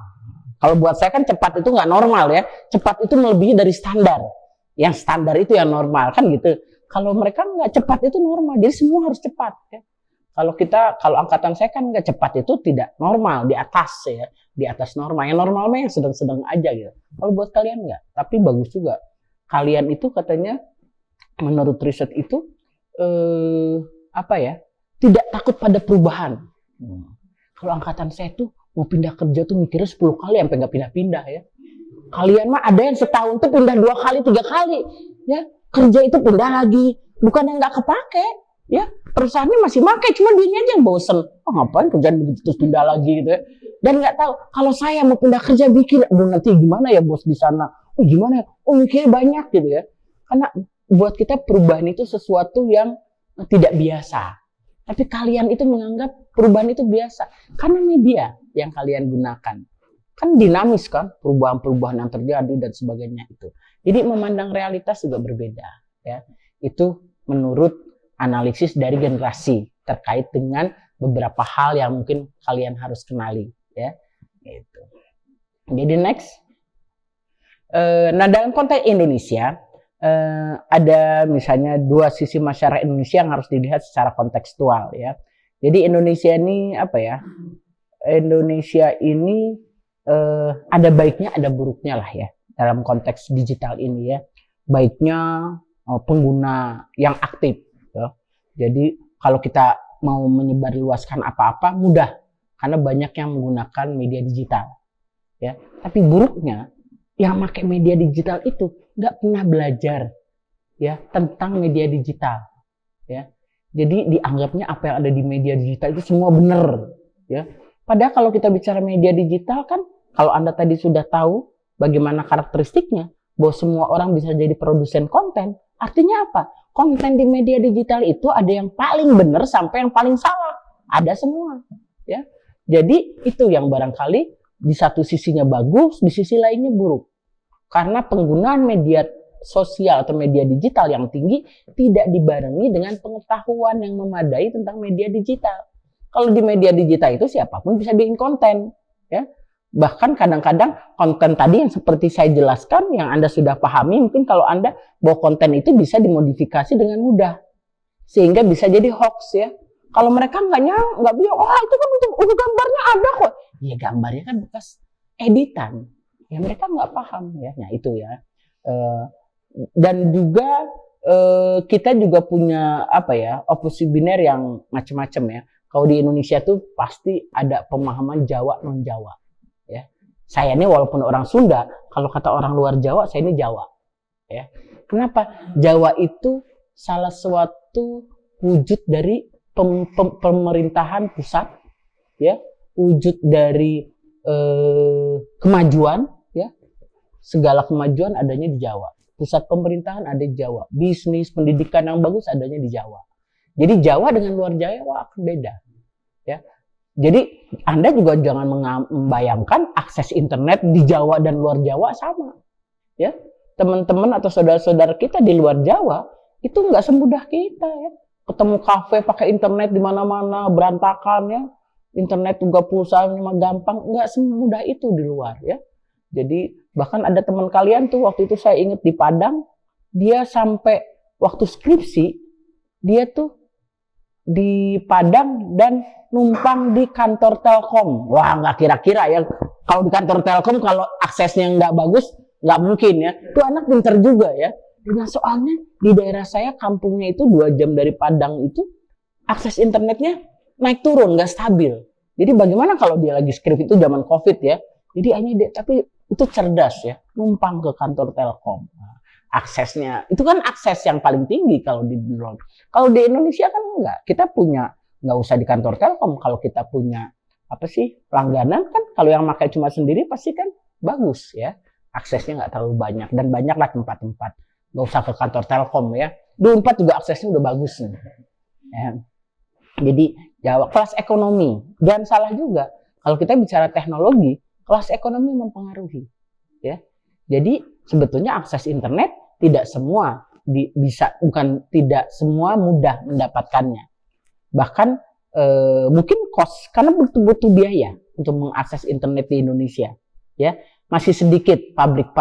Kalau buat saya kan cepat itu nggak normal ya. Cepat itu melebihi dari standar. Yang standar itu yang normal kan gitu. Kalau mereka nggak, cepat itu normal. Jadi semua harus cepat ya. Kalau angkatan saya kan nggak, cepat itu tidak normal, di atas ya, di atas normal. Yang normalnya yang sedang-sedang aja gitu. Kalau buat kalian nggak, tapi bagus juga. Kalian itu katanya menurut riset itu tidak takut pada perubahan. Kalau angkatan saya tuh mau pindah kerja tuh mikirnya 10 kali sampai nggak pindah-pindah ya. Kalian mah ada yang setahun tuh pindah 2 kali 3 kali ya. Kerja itu pindah lagi, bukan yang nggak kepake ya. Perusahaannya masih pakai, cuma dianya aja yang bosen. Ngapain kerjaan begitu terus pindah lagi gitu ya. Dan nggak tahu, kalau saya mau pindah kerja mikir, nanti gimana ya bos di sana? Gimana ya? Mikirnya banyak gitu ya. Karena buat kita perubahan itu sesuatu yang tidak biasa. Tapi kalian itu menganggap perubahan itu biasa. Karena media yang kalian gunakan. Kan dinamis kan, perubahan-perubahan yang terjadi dan sebagainya itu. Jadi memandang realitas juga berbeda. Ya. Itu menurut analisis dari generasi terkait dengan beberapa hal yang mungkin kalian harus kenali. Ya. Gitu. Jadi next. Nah dalam konteks Indonesia, ada misalnya dua sisi masyarakat Indonesia yang harus dilihat secara kontekstual ya. Jadi Indonesia ini apa ya? Indonesia ini ada baiknya ada buruknya lah ya dalam konteks digital ini ya. Baiknya pengguna yang aktif ya. Jadi kalau kita mau menyebarluaskan apa-apa mudah karena banyak yang menggunakan media digital ya. Tapi buruknya yang pakai media digital itu nggak pernah belajar ya tentang media digital ya. Jadi dianggapnya apa yang ada di media digital itu semua benar ya. Padahal kalau kita bicara media digital kan, kalau Anda tadi sudah tahu bagaimana karakteristiknya, bahwa semua orang bisa jadi produsen konten, artinya apa? Konten di media digital itu ada yang paling benar sampai yang paling salah, ada semua ya. Jadi itu yang barangkali di satu sisinya bagus, di sisi lainnya buruk. Karena penggunaan media sosial atau media digital yang tinggi tidak dibarengi dengan pengetahuan yang memadai tentang media digital. Kalau di media digital itu siapapun bisa bikin konten, ya. Bahkan kadang-kadang konten tadi yang seperti saya jelaskan, yang Anda sudah pahami, mungkin kalau Anda bahwa konten itu bisa dimodifikasi dengan mudah, sehingga bisa jadi hoax ya. Kalau mereka nggak bilang, itu kan itu gambarnya ada kok. Ya gambarnya kan bekas editan. Ya mereka nggak paham ya. Nah itu ya. Dan juga kita juga punya opsi biner yang macam-macam ya. Kalau di Indonesia tuh pasti ada pemahaman Jawa non Jawa. Ya. Saya ini walaupun orang Sunda, kalau kata orang luar Jawa, saya ini Jawa. Ya. Kenapa? Jawa itu salah suatu wujud dari pemerintahan pusat, ya, wujud dari kemajuan, ya. Segala kemajuan adanya di Jawa. Pusat pemerintahan ada di Jawa. Bisnis, pendidikan yang bagus adanya di Jawa. Jadi Jawa dengan luar Jawa akan beda, ya. Jadi Anda juga jangan membayangkan akses internet di Jawa dan luar Jawa sama, ya. Teman-teman atau saudara-saudara kita di luar Jawa itu nggak semudah kita, ya. Ketemu kafe pakai internet di mana-mana berantakan, ya. Internet juga pulsanya mah gampang, nggak semudah itu di luar, ya. Jadi bahkan ada teman kalian tuh waktu itu saya ingat di Padang, dia sampai waktu skripsi dia tuh di Padang dan numpang di kantor Telkom. Wah, nggak kira-kira ya, kalau di kantor Telkom kalau aksesnya nggak bagus nggak mungkin, ya. Itu anak pinter juga, ya. Nah, soalnya di daerah saya kampungnya itu 2 jam dari Padang itu akses internetnya naik turun, nggak stabil. Jadi bagaimana kalau dia lagi skrip itu zaman COVID, ya. Jadi tapi itu cerdas, ya, numpang ke kantor Telkom. Nah, aksesnya itu kan akses yang paling tinggi kalau di luar. Kalau di Indonesia kan enggak. Kita punya, nggak usah di kantor Telkom, kalau kita punya langganan kan, kalau yang pakai cuma sendiri pasti kan bagus, ya. Aksesnya nggak terlalu banyak dan banyaklah tempat-tempat. Nggak usah ke kantor Telkom, ya. Di Unpad juga aksesnya udah bagus nih. Ya. Jadi Jawa kelas ekonomi, dan salah juga kalau kita bicara teknologi, kelas ekonomi mempengaruhi, ya. Jadi sebetulnya akses internet tidak semua tidak semua mudah mendapatkannya. Bahkan mungkin karena butuh biaya untuk mengakses internet di Indonesia, ya. Masih sedikit publik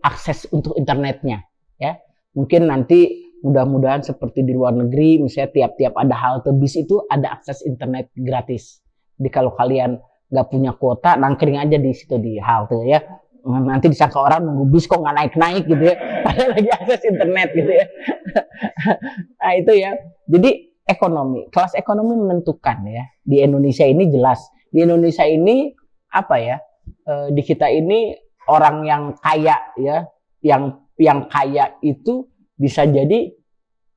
akses untuk internetnya, ya. Mungkin nanti mudah-mudahan seperti di luar negeri, misalnya tiap-tiap ada halte bis itu ada akses internet gratis. Jadi kalau kalian nggak punya kuota, nangkring aja di situ di halte, ya. Nanti disangka orang nunggu bis kok nggak naik-naik gitu, ya. Padahal lagi akses internet gitu, ya. Nah itu, ya. Jadi kelas ekonomi menentukan, ya. Di Indonesia ini jelas. Di Indonesia ini di kita ini orang yang kaya, ya, yang kaya itu bisa jadi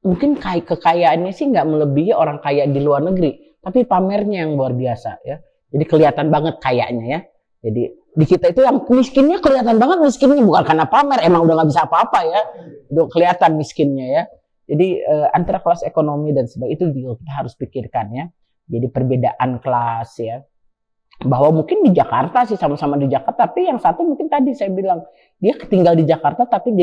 mungkin kekayaannya sih nggak melebihi orang kaya di luar negeri, tapi pamernya yang luar biasa, ya. Jadi kelihatan banget kayanya, ya. Jadi di kita itu yang miskinnya kelihatan banget miskinnya, bukan karena pamer, emang udah nggak bisa apa-apa, ya. Udah kelihatan miskinnya, ya. Jadi antara kelas ekonomi dan sebagainya itu juga kita harus pikirkan, ya. Jadi perbedaan kelas, ya. Bahwa mungkin di Jakarta sih sama-sama di Jakarta, tapi yang satu mungkin tadi saya bilang dia tinggal di Jakarta tapi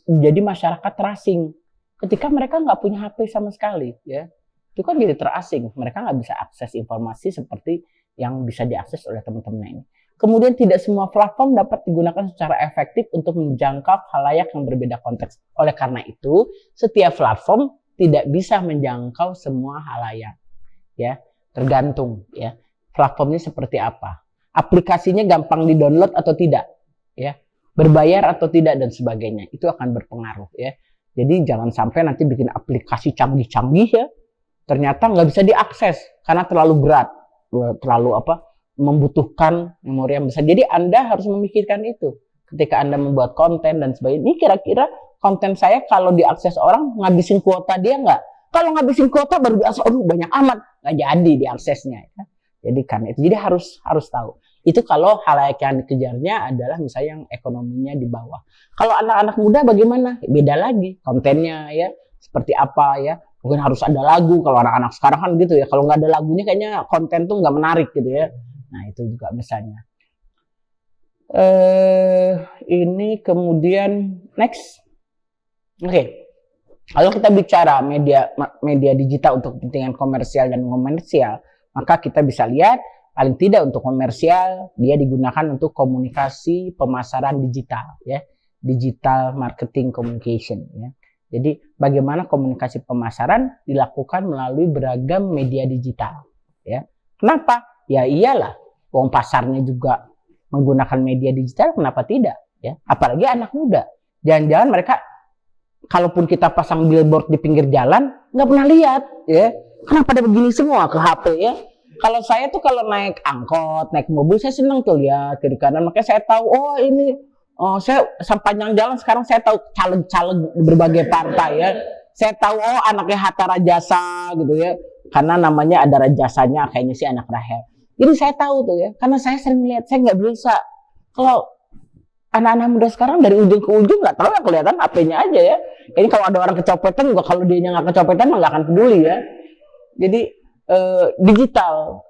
jadi masyarakat terasing. Ketika mereka nggak punya HP sama sekali, ya, itu kan jadi terasing. Mereka nggak bisa akses informasi seperti yang bisa diakses oleh teman-temannya ini. Kemudian tidak semua platform dapat digunakan secara efektif untuk menjangkau khalayak yang berbeda konteks. Oleh karena itu, setiap platform tidak bisa menjangkau semua khalayak, ya. Tergantung, ya. Platformnya seperti apa, aplikasinya gampang di-download atau tidak, ya, berbayar atau tidak dan sebagainya, itu akan berpengaruh, ya. Jadi jangan sampai nanti bikin aplikasi canggih-canggih, ya, ternyata nggak bisa diakses karena terlalu berat, terlalu membutuhkan memori yang besar. Jadi Anda harus memikirkan itu ketika Anda membuat konten dan sebagainya. Ini kira-kira konten saya kalau diakses orang ngabisin kuota dia nggak? Kalau ngabisin kuota baru diakses, banyak amat, nggak jadi diaksesnya, ya. Jadi karena itu, jadi harus tahu. Itu kalau halayak yang dikejarnya adalah misalnya yang ekonominya di bawah. Kalau anak-anak muda bagaimana? Beda lagi kontennya, ya, seperti apa, ya. Mungkin harus ada lagu. Kalau anak-anak sekarang kan gitu, ya. Kalau nggak ada lagunya kayaknya konten tuh nggak menarik gitu, ya. Nah itu juga misalnya. Ini kemudian next. Oke. Kalau kita bicara media digital untuk kepentingan komersial dan komersial, maka kita bisa lihat paling tidak untuk komersial dia digunakan untuk komunikasi pemasaran digital, ya, digital marketing communication, ya. Jadi bagaimana komunikasi pemasaran dilakukan melalui beragam media digital, ya. Kenapa? Ya iyalah, wong pasarnya juga menggunakan media digital, kenapa tidak, ya? Apalagi anak muda. Jangan-jangan mereka, kalaupun kita pasang billboard di pinggir jalan, nggak pernah lihat, ya. Kenapa pada begini semua ke HP, ya? Kalau saya tuh kalau naik angkot, naik mobil, saya senang tuh lihat kiri kanan. Makanya saya tahu, saya sepanjang jalan sekarang saya tahu caleg-caleg berbagai partai, ya. Saya tahu anaknya Hatta Rajasa gitu, ya. karena namanya ada jasanya, kayaknya sih anak Rahel. Jadi saya tahu tuh ya, karena saya sering lihat, saya nggak bisa. Kalau anak-anak muda sekarang dari ujung ke ujung nggak tahu ya, kelihatan HP-nya aja ya. Ini kalau ada orang kecopetan juga, kalau dia nggak kecopetan nggak akan peduli ya. Jadi digital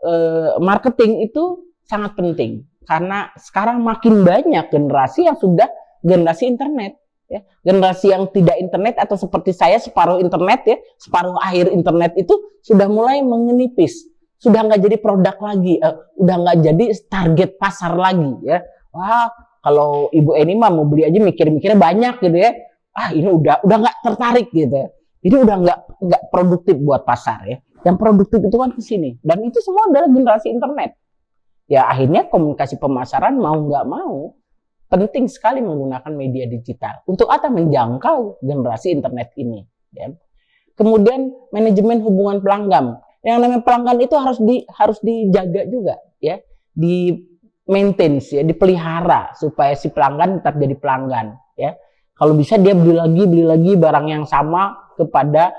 marketing itu sangat penting karena sekarang makin banyak generasi yang sudah generasi internet ya. Generasi yang tidak internet atau seperti saya separuh internet ya, separuh akhir internet itu sudah mulai menipis, sudah nggak jadi produk lagi, udah nggak jadi target pasar lagi ya. Wah, kalau Ibu Eni mah mau beli aja mikir-mikirnya banyak gitu ya. Ini udah nggak tertarik gitu ya. Ini udah nggak produktif buat pasar ya. Yang produktif itu kan ke sini. Dan itu semua adalah generasi internet. Ya akhirnya komunikasi pemasaran mau nggak mau penting sekali menggunakan media digital. Untuk apa? Menjangkau generasi internet ini. Ya. Kemudian manajemen hubungan pelanggan. Yang namanya pelanggan itu harus dijaga juga ya. Di maintain ya, dipelihara supaya si pelanggan tetap jadi pelanggan ya. Kalau bisa dia beli lagi barang yang sama kepada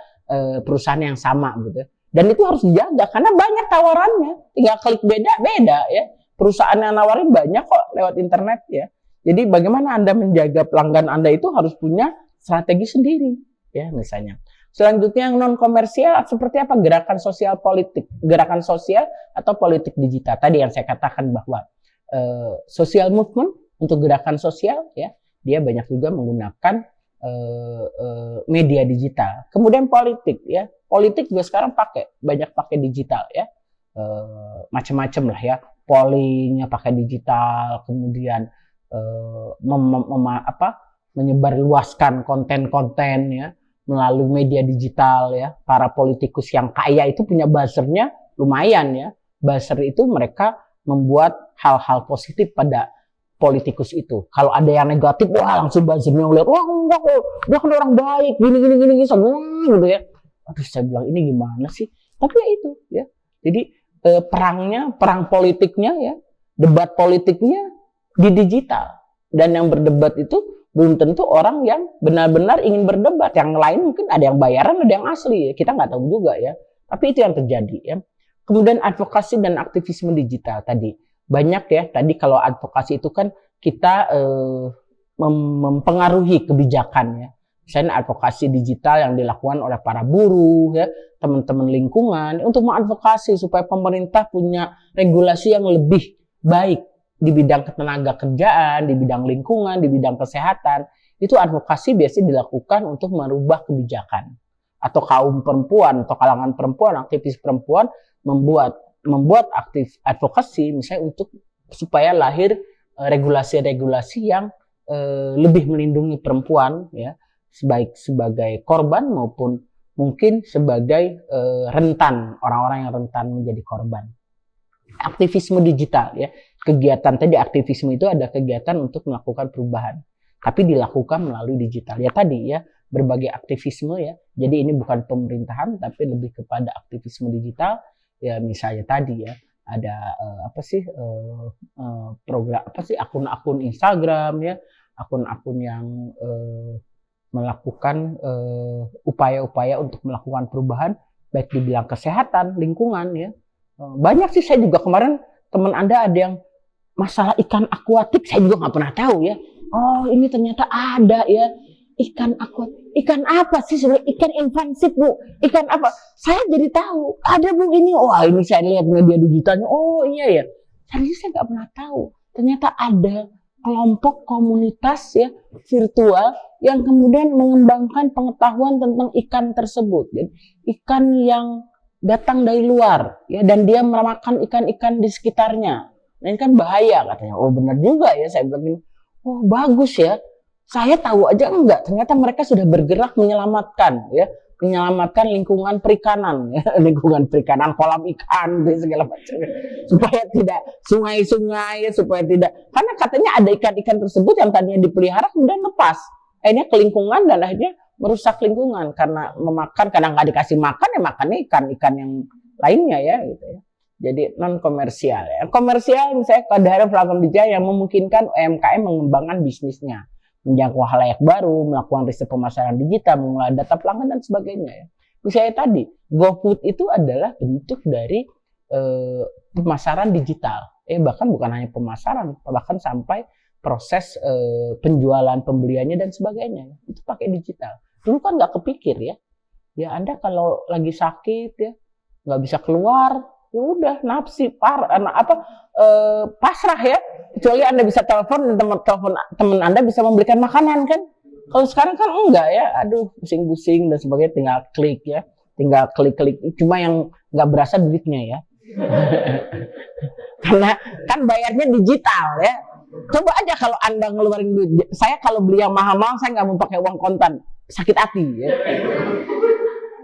perusahaan yang sama gitu. Dan itu harus dijaga karena banyak tawarannya. Tinggal klik beda ya. Perusahaan yang nawarin banyak kok lewat internet ya. Jadi bagaimana Anda menjaga pelanggan Anda itu harus punya strategi sendiri ya misalnya. Selanjutnya yang non komersial seperti apa? Gerakan sosial politik, gerakan sosial atau politik digital. Tadi yang saya katakan bahwa social movement untuk gerakan sosial ya, dia banyak juga menggunakan media digital. Kemudian politik ya, politik juga sekarang banyak pakai digital ya, macam-macam lah ya, pollingnya pakai digital, kemudian menyebarluaskan konten-konten ya melalui media digital ya. Para politikus yang kaya itu punya buzzernya lumayan ya. Buzzer itu mereka membuat hal-hal positif pada politikus itu. Kalau ada yang negatif, wah langsung buzzernya ngeliat, wah enggak kok, dia kan orang baik, gini semua gitu ya. Aduh saya bilang ini gimana sih? Tapi ya itu ya. Jadi perang politiknya ya, debat politiknya di digital. Dan yang berdebat itu belum tentu orang yang benar-benar ingin berdebat. Yang lain mungkin ada yang bayaran, ada yang asli. Kita nggak tahu juga ya. Tapi itu yang terjadi ya. Kemudian advokasi dan aktivisme digital tadi. Banyak ya, tadi kalau advokasi itu kan kita mempengaruhi kebijakan ya. Misalnya advokasi digital yang dilakukan oleh para buruh ya, teman-teman lingkungan untuk mengadvokasi supaya pemerintah punya regulasi yang lebih baik di bidang ketenaga kerjaan, di bidang lingkungan, di bidang kesehatan. Itu advokasi biasanya dilakukan untuk merubah kebijakan. Atau kaum perempuan atau kalangan perempuan, aktivis perempuan membuat aktif advokasi misalnya untuk supaya lahir regulasi-regulasi yang lebih melindungi perempuan ya, baik sebagai korban maupun mungkin sebagai rentan, orang-orang yang rentan menjadi korban. Aktivisme digital ya, kegiatan tadi aktivisme itu ada kegiatan untuk melakukan perubahan, tapi dilakukan melalui digital ya tadi ya, berbagai aktivisme ya. Jadi ini bukan pemerintahan tapi lebih kepada aktivisme digital. Ya misalnya tadi ya ada program akun-akun Instagram ya, akun-akun yang melakukan upaya-upaya untuk melakukan perubahan baik di bidang kesehatan, lingkungan ya. Banyak sih, saya juga kemarin teman Anda ada yang masalah ikan akuatik, saya juga nggak pernah tahu ya. Oh ini ternyata ada ya. Ikan akuatik, ikan apa sih sebenarnya? Ikan invasif Bu, ikan apa? Saya jadi tahu, ada Bu ini. Wah ini saya lihat media digitalnya, oh iya ya. Tadinya saya nggak pernah tahu. Ternyata ada kelompok komunitas ya virtual yang kemudian mengembangkan pengetahuan tentang ikan tersebut. Jadi, ikan yang datang dari luar ya, dan dia memakan ikan-ikan di sekitarnya. Nah ini kan bahaya katanya. Oh benar juga ya, saya bilang, oh bagus ya. Saya tahu aja enggak, ternyata mereka sudah bergerak menyelamatkan ya, menyelamatkan lingkungan perikanan ya, lingkungan perikanan, kolam ikan segala macam supaya tidak sungai-sungai, supaya tidak, karena katanya ada ikan-ikan tersebut yang tadinya dipelihara kemudian lepas akhirnya ke lingkungan dan akhirnya merusak lingkungan karena memakan, kadang nggak dikasih makan ya makannya ikan-ikan yang lainnya ya gitu ya. Jadi non komersial ya. Komersial misalnya kehadiran platform digital yang memungkinkan UMKM mengembangkan bisnisnya, menjangkau halayak baru, melakukan riset pemasaran digital, mengolah data pelanggan dan sebagainya ya. Misalnya tadi, GoFood itu adalah bentuk dari pemasaran digital. Bahkan bukan hanya pemasaran, bahkan sampai proses penjualan, pembeliannya dan sebagainya. Itu pakai digital. Dulu kan nggak kepikir ya. Ya Anda kalau lagi sakit ya, nggak bisa keluar, ya udah pasrah ya. Kecuali Anda bisa telepon teman Anda bisa membelikan makanan kan. Kalau sekarang kan enggak ya, aduh pusing-pusing dan sebagainya, tinggal klik ya. Tinggal klik-klik, cuma yang nggak berasa duitnya ya. Karena kan bayarnya digital ya. Coba aja kalau Anda ngeluarin duit. Saya kalau beli yang mahal-mahal, saya nggak mau pakai uang kontan. Sakit hati ya.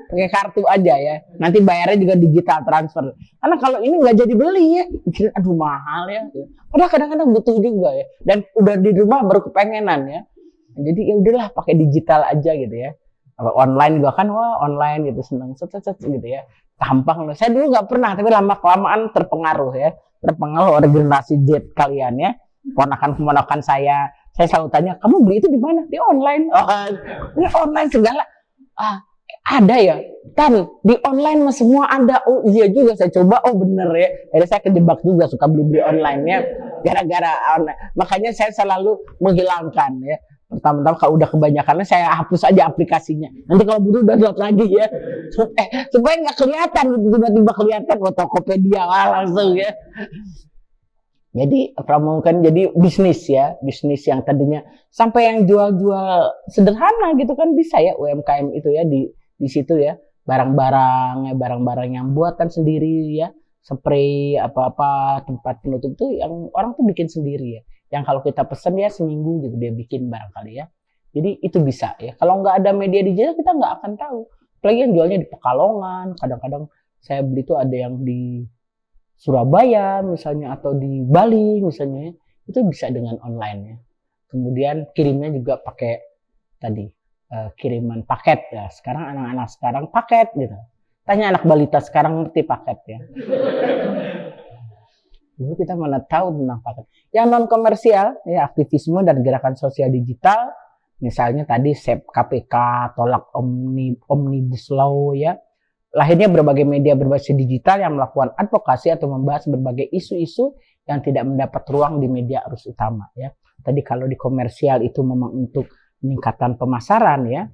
Pakai kartu aja ya. Nanti bayarnya juga digital transfer. Karena kalau ini nggak jadi beli ya. Mikir, aduh mahal ya. Padahal kadang-kadang butuh juga ya. Dan udah di rumah baru kepengenan ya. Jadi ya udahlah pakai digital aja gitu ya. Online juga kan, wah online gitu, seneng gitu ya, gampang loh. Saya dulu nggak pernah, tapi lama kelamaan terpengaruh ya, terpengaruh oleh generasi Z kalian ya. Ponakan saya selalu tanya, kamu beli itu di mana? Di online. Ini online segala. Ada ya, kan di online mah semua ada. Oh iya juga, saya coba, oh bener ya. Jadi saya kejebak juga, suka beli online ya, gara-gara online. Makanya saya selalu menghilangkan ya. Pertama-tama kalau udah kebanyakan saya hapus aja aplikasinya. Nanti kalau butuh download lagi ya. Supaya nggak kelihatan, tiba-tiba kelihatan Tokopedia langsung ya. Jadi pramukan jadi bisnis ya, bisnis yang tadinya sampai yang jual-jual sederhana gitu kan bisa ya UMKM itu ya di situ ya, barang-barang yang buatan sendiri ya, spray apa-apa, tempat penutup itu yang orang tuh bikin sendiri ya. Yang kalau kita pesen ya seminggu gitu dia bikin barangkali ya. Jadi itu bisa ya. Kalau nggak ada media digital kita nggak akan tahu. Apalagi yang jualnya di Pekalongan, kadang-kadang saya beli tuh ada yang di Surabaya misalnya atau di Bali misalnya, itu bisa dengan online ya. Kemudian kirimnya juga pakai tadi kiriman paket ya. Sekarang anak-anak sekarang paket gitu. Tanya anak balita sekarang ngerti paket ya. Dulu kita mana tahu tentang paket. Yang non komersial ya, aktivisme dan gerakan sosial digital, misalnya tadi SEP KPK, tolak Omnibus Law ya. Lahirnya berbagai media berbasis digital yang melakukan advokasi atau membahas berbagai isu-isu yang tidak mendapat ruang di media arus utama ya. Tadi kalau di komersial itu memang untuk peningkatan pemasaran ya.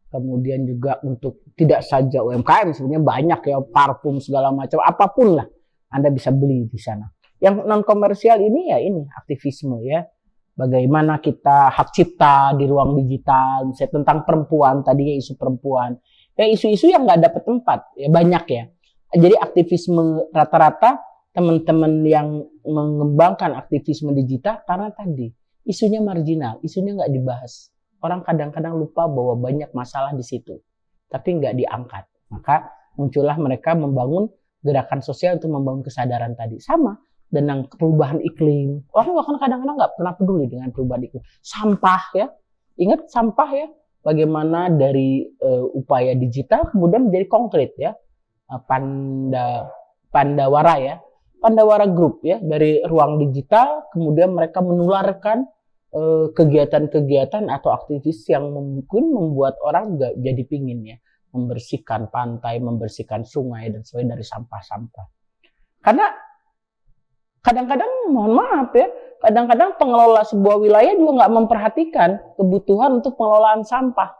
Kemudian juga untuk tidak saja UMKM, sebenarnya banyak ya, parfum segala macam, apapun lah Anda bisa beli di sana. Yang non komersial ini ya ini aktivisme ya. Bagaimana kita hak cipta di ruang digital, misalnya tentang perempuan tadi ya, isu perempuan. Ya isu-isu yang nggak dapat tempat ya banyak ya. Jadi aktivisme rata-rata teman-teman yang mengembangkan aktivisme digital karena tadi isunya marginal, isunya nggak dibahas. Orang kadang-kadang lupa bahwa banyak masalah di situ, tapi nggak diangkat. Maka muncullah mereka membangun gerakan sosial untuk membangun kesadaran tadi. Sama dengan perubahan iklim. Orang bahkan kadang-kadang nggak pernah peduli dengan perubahan iklim. Sampah ya, ingat sampah ya. Bagaimana dari upaya digital kemudian menjadi konkret ya. Pandawara ya, Pandawara Group ya, dari ruang digital kemudian mereka menularkan kegiatan-kegiatan atau aktivis yang mungkin membuat orang juga jadi pingin ya, membersihkan pantai, membersihkan sungai dan sebagainya dari sampah-sampah. Karena kadang-kadang mohon maaf ya, kadang-kadang pengelola sebuah wilayah juga nggak memperhatikan kebutuhan untuk pengelolaan sampah.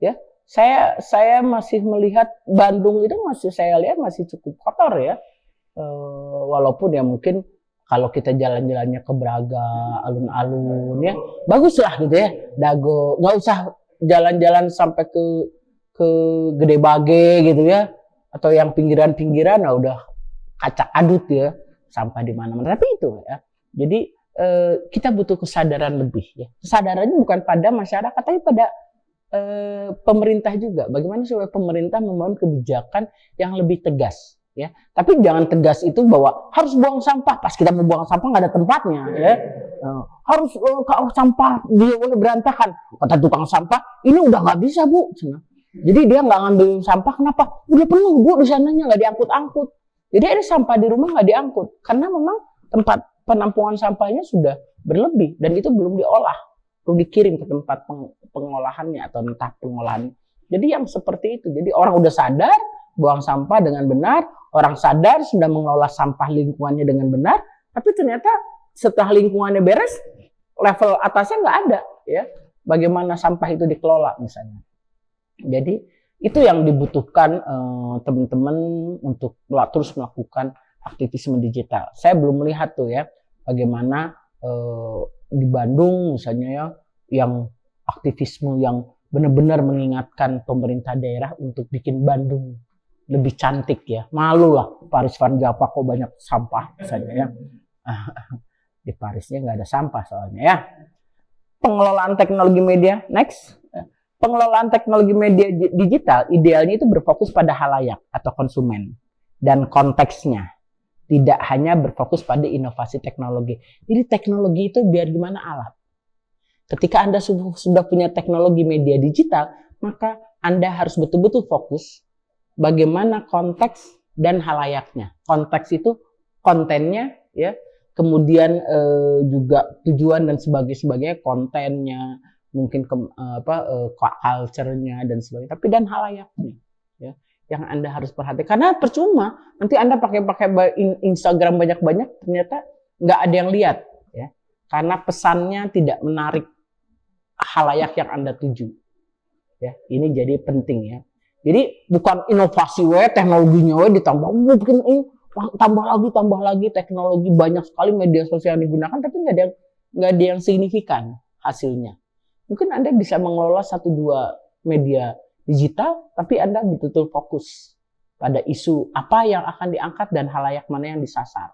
Ya, saya masih melihat Bandung itu saya lihat masih cukup kotor ya. Walaupun ya mungkin kalau kita jalan-jalannya ke Braga, alun-alun ya, bagus lah gitu ya. Dago, nggak usah jalan-jalan sampai ke Gede Bage gitu ya, atau yang pinggiran-pinggiran, nah udah kacak adut ya, sampah di mana-mana. Tapi itu ya, jadi kita butuh kesadaran lebih ya. Kesadarannya bukan pada masyarakat, tapi pada pemerintah juga. Bagaimana supaya pemerintah membangun kebijakan yang lebih tegas. Ya, tapi jangan tegas itu bahwa harus buang sampah. Pas kita mau buang sampah nggak ada tempatnya, ya. Harus kalau sampah dia boleh berantakan. Kata tukang sampah, ini udah nggak bisa bu. Jadi dia nggak ngambil sampah, kenapa? Udah penuh bu di sananya, nggak diangkut-angkut. Jadi ada sampah di rumah nggak diangkut, karena memang tempat penampungan sampahnya sudah berlebih dan itu belum diolah, belum dikirim ke tempat pengolahannya atau entah pengolahan Jadi yang seperti itu. Jadi orang udah sadar buang sampah dengan benar, orang sadar sudah mengelola sampah lingkungannya dengan benar, tapi ternyata setelah lingkungannya beres, level atasnya nggak ada, ya. Bagaimana sampah itu dikelola misalnya. Jadi itu yang dibutuhkan teman-teman untuk terus melakukan aktivisme digital. Saya belum melihat tuh ya bagaimana di Bandung misalnya ya yang aktivisme yang benar-benar mengingatkan pemerintah daerah untuk bikin Bandung lebih cantik ya. Malu lah Paris Van Java kok banyak sampah misalnya ya. Di Parisnya nggak ada sampah soalnya ya. Pengelolaan teknologi media, next. Pengelolaan teknologi media digital idealnya itu berfokus pada halayak atau konsumen dan konteksnya. Tidak hanya berfokus pada inovasi teknologi. Jadi teknologi itu biar gimana alat. Ketika Anda sudah punya teknologi media digital, maka Anda harus betul-betul fokus bagaimana konteks dan halayaknya. Konteks itu kontennya, ya, kemudian juga tujuan dan sebagainya, kontennya, mungkin culture-nya dan sebagainya, tapi dan halayaknya, ya, yang Anda harus perhatikan. Karena percuma nanti Anda pakai Instagram banyak-banyak, ternyata nggak ada yang lihat, ya, karena pesannya tidak menarik halayak yang Anda tuju. Ya, ini jadi penting ya. Jadi bukan inovasi teknologinya ditambah, mungkin ini tambah lagi teknologi, banyak sekali media sosial yang digunakan, tapi nggak ada yang signifikan hasilnya. Mungkin Anda bisa mengelola 1-2 media digital, tapi Anda betul-betul fokus pada isu apa yang akan diangkat dan halayak mana yang disasar.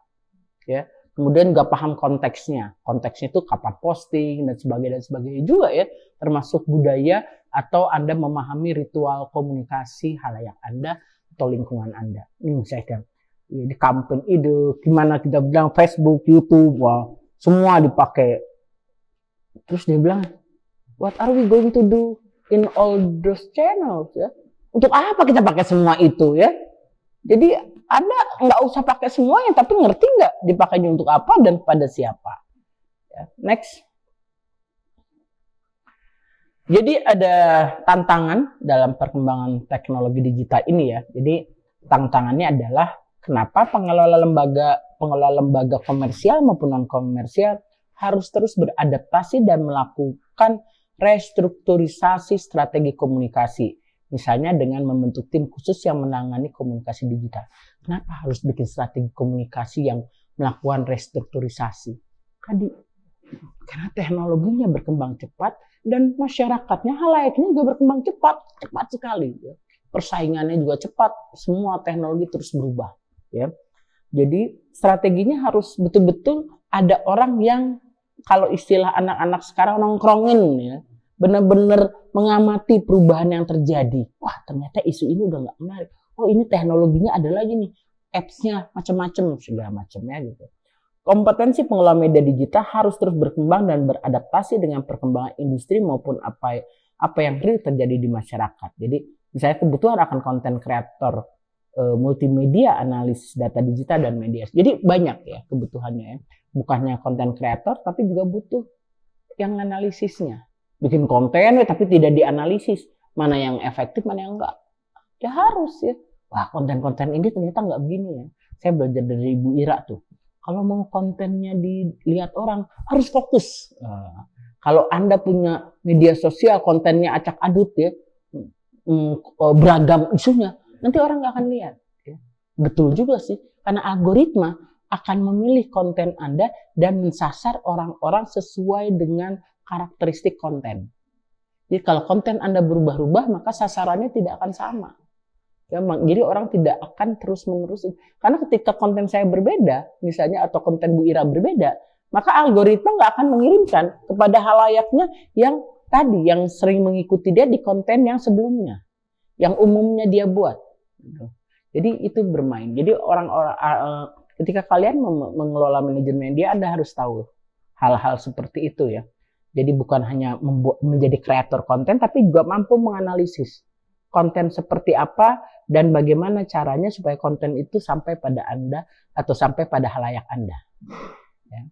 Ya. Kemudian nggak paham konteksnya. Konteksnya itu kapan posting dan sebagainya juga ya, termasuk budaya atau Anda memahami ritual komunikasi halayak Anda atau lingkungan Anda. Ini misalkan di campaign ide, gimana kita bilang Facebook, YouTube, wah, semua dipakai. Terus dia bilang, what are we going to do in all those channels? Ya? Untuk apa kita pakai semua itu ya? Jadi Anda nggak usah pakai semuanya, tapi ngerti nggak dipakainya untuk apa dan pada siapa? Ya, next. Jadi ada tantangan dalam perkembangan teknologi digital ini ya. Jadi tantangannya adalah kenapa pengelola lembaga komersial maupun non komersial harus terus beradaptasi dan melakukan restrukturisasi strategi komunikasi. Misalnya dengan membentuk tim khusus yang menangani komunikasi digital. Kenapa harus bikin strategi komunikasi yang melakukan restrukturisasi? Karena teknologinya berkembang cepat dan masyarakatnya, halayaknya juga berkembang cepat sekali. Ya. Persaingannya juga cepat, semua teknologi terus berubah. Ya. Jadi strateginya harus betul-betul ada orang yang kalau istilah anak-anak sekarang nongkrongin ya. Benar-benar mengamati perubahan yang terjadi. Wah, ternyata isu ini udah nggak menarik. Oh, ini teknologinya ada lagi nih. Apps-nya macam-macam, segala macamnya gitu. Kompetensi pengelola media digital harus terus berkembang dan beradaptasi dengan perkembangan industri maupun apa yang real terjadi di masyarakat. Jadi, misalnya kebutuhan akan konten kreator, multimedia, analisis data digital dan media. Jadi banyak ya kebutuhannya ya. Bukannya konten kreator, tapi juga butuh yang analisisnya. Bikin konten tapi tidak dianalisis mana yang efektif mana yang enggak, ya harus ya. Wah, konten-konten ini ternyata enggak begini ya. Saya belajar dari Ibu Ira tuh, kalau mau kontennya dilihat orang harus fokus. Kalau Anda punya media sosial kontennya acak adut ya, beragam isunya, nanti orang nggak akan lihat ya. Betul juga sih, karena algoritma akan memilih konten Anda dan mensasar orang-orang sesuai dengan karakteristik konten. Jadi kalau konten Anda berubah-ubah, maka sasarannya tidak akan sama. Ya, jadi orang tidak akan terus-menerus. Karena ketika konten saya berbeda, misalnya atau konten Bu Ira berbeda, maka algoritma nggak akan mengirimkan kepada halayaknya yang tadi, yang sering mengikuti dia di konten yang sebelumnya, yang umumnya dia buat. Jadi itu bermain. Jadi orang-orang ketika kalian mengelola manajemen media, Anda harus tahu hal-hal seperti itu ya. Jadi bukan hanya menjadi kreator konten, tapi juga mampu menganalisis konten seperti apa dan bagaimana caranya supaya konten itu sampai pada Anda atau sampai pada halayak Anda. Ya.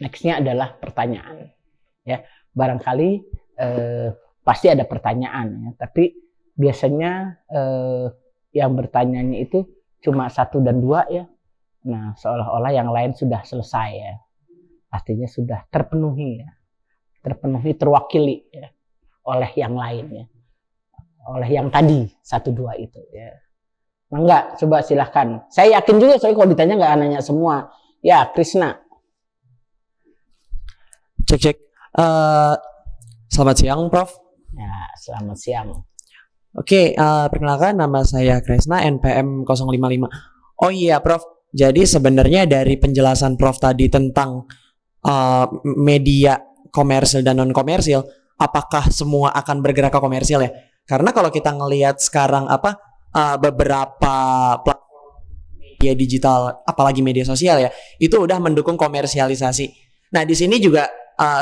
Nextnya adalah pertanyaan. Ya, barangkali pasti ada pertanyaan ya, tapi biasanya yang bertanyanya itu cuma 1 dan 2 ya. Nah, seolah-olah yang lain sudah selesai ya. Artinya sudah terpenuhi ya. Terpenuhi, terwakili ya, oleh yang lain ya. Oleh yang tadi 1 2 itu ya. Nah, enggak, coba silahkan. Saya yakin juga soalnya kalau ditanya nggak nanya semua. Ya, Krisna. Cek. Selamat siang, Prof. Ya, selamat siang. Oke, perkenalkan nama saya Kresna, NPM 055. Oh iya, Prof. Jadi sebenarnya dari penjelasan Prof tadi tentang media komersil dan non komersil, apakah semua akan bergerak ke komersil ya? Karena kalau kita ngelihat sekarang beberapa platform media digital, apalagi media sosial ya, itu udah mendukung komersialisasi. Nah, di sini juga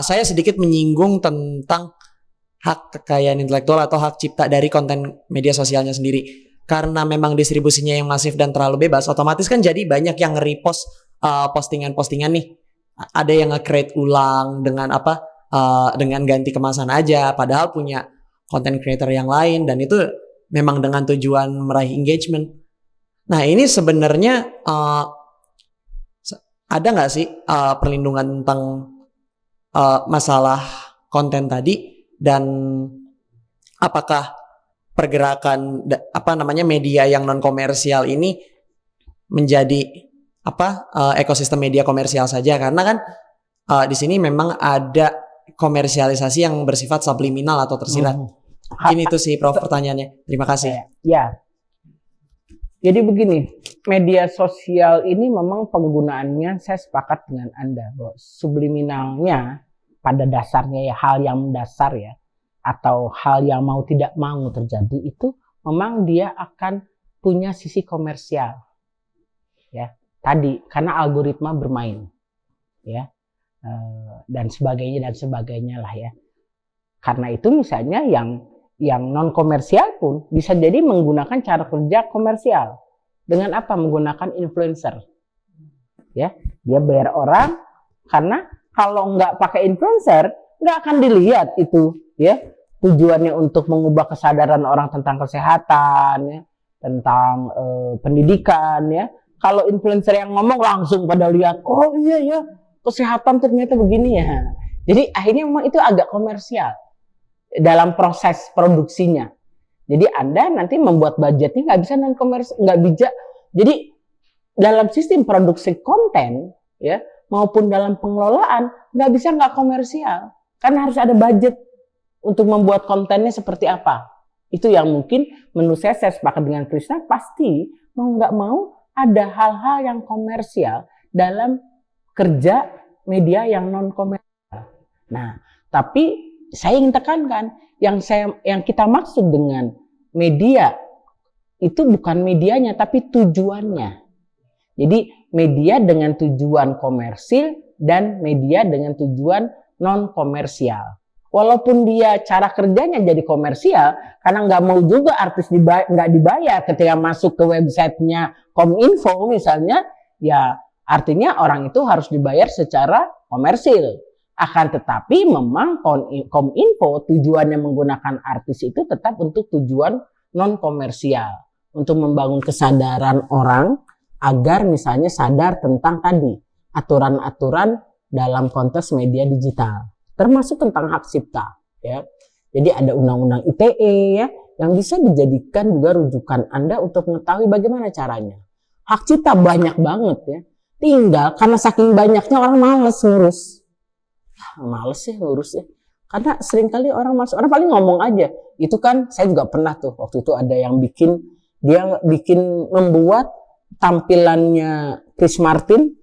saya sedikit menyinggung tentang hak kekayaan intelektual atau hak cipta dari konten media sosialnya sendiri. Karena memang distribusinya yang masif dan terlalu bebas, otomatis kan jadi banyak yang nge-repost postingan-postingan nih. Ada yang nge-create ulang dengan dengan ganti kemasan aja, padahal punya content creator yang lain, dan itu memang dengan tujuan meraih engagement. Nah, ini sebenarnya ada nggak sih perlindungan tentang masalah konten tadi? Dan apakah pergerakan media yang non komersial ini menjadi ekosistem media komersial saja? Karena kan di sini memang ada komersialisasi yang bersifat subliminal atau tersirat. Ini tuh sih, Prof, pertanyaannya. Terima kasih. Ya. Jadi begini, media sosial ini memang penggunaannya, saya sepakat dengan Anda bahwa subliminalnya pada dasarnya ya, hal yang mendasar ya, atau hal yang mau tidak mau terjadi itu memang dia akan punya sisi komersial ya, tadi karena algoritma bermain ya, dan sebagainya lah ya. Karena itu misalnya yang non komersial pun bisa jadi menggunakan cara kerja komersial dengan apa? Menggunakan influencer ya, dia bayar orang, karena kalau nggak pakai influencer, nggak akan dilihat itu, ya, tujuannya untuk mengubah kesadaran orang tentang kesehatan, ya, tentang pendidikan, ya. Kalau influencer yang ngomong langsung pada lihat, oh iya ya, kesehatan ternyata begini ya. Jadi akhirnya memang itu agak komersial dalam proses produksinya. Jadi Anda nanti membuat budgetnya nggak bisa non komersial, nggak bijak. Jadi dalam sistem produksi konten, ya, maupun dalam pengelolaan nggak bisa nggak komersial, karena harus ada budget untuk membuat kontennya seperti apa. Itu yang mungkin menurut saya sepakat dengan Krisna, pasti mau nggak mau ada hal-hal yang komersial dalam kerja media yang non komersial. Nah, tapi saya ingin tekankan yang kita maksud dengan media itu bukan medianya tapi tujuannya. Jadi media dengan tujuan komersil dan media dengan tujuan non komersial. Walaupun dia cara kerjanya jadi komersial, karena nggak mau juga artis nggak dibayar ketika masuk ke websitenya Kominfo misalnya, ya artinya orang itu harus dibayar secara komersil. Akan tetapi memang Kominfo tujuannya menggunakan artis itu tetap untuk tujuan non komersial, untuk membangun kesadaran orang agar misalnya sadar tentang tadi aturan-aturan dalam konteks media digital, termasuk tentang hak cipta ya. Jadi ada undang-undang ITE ya yang bisa dijadikan juga rujukan Anda untuk mengetahui bagaimana caranya. Hak cipta banyak banget ya. Tinggal karena saking banyaknya orang males ngurus. Males sih ngurus ya. Karena seringkali orang paling ngomong aja. Itu kan saya juga pernah tuh waktu itu ada yang dia bikin membuat tampilannya Chris Martin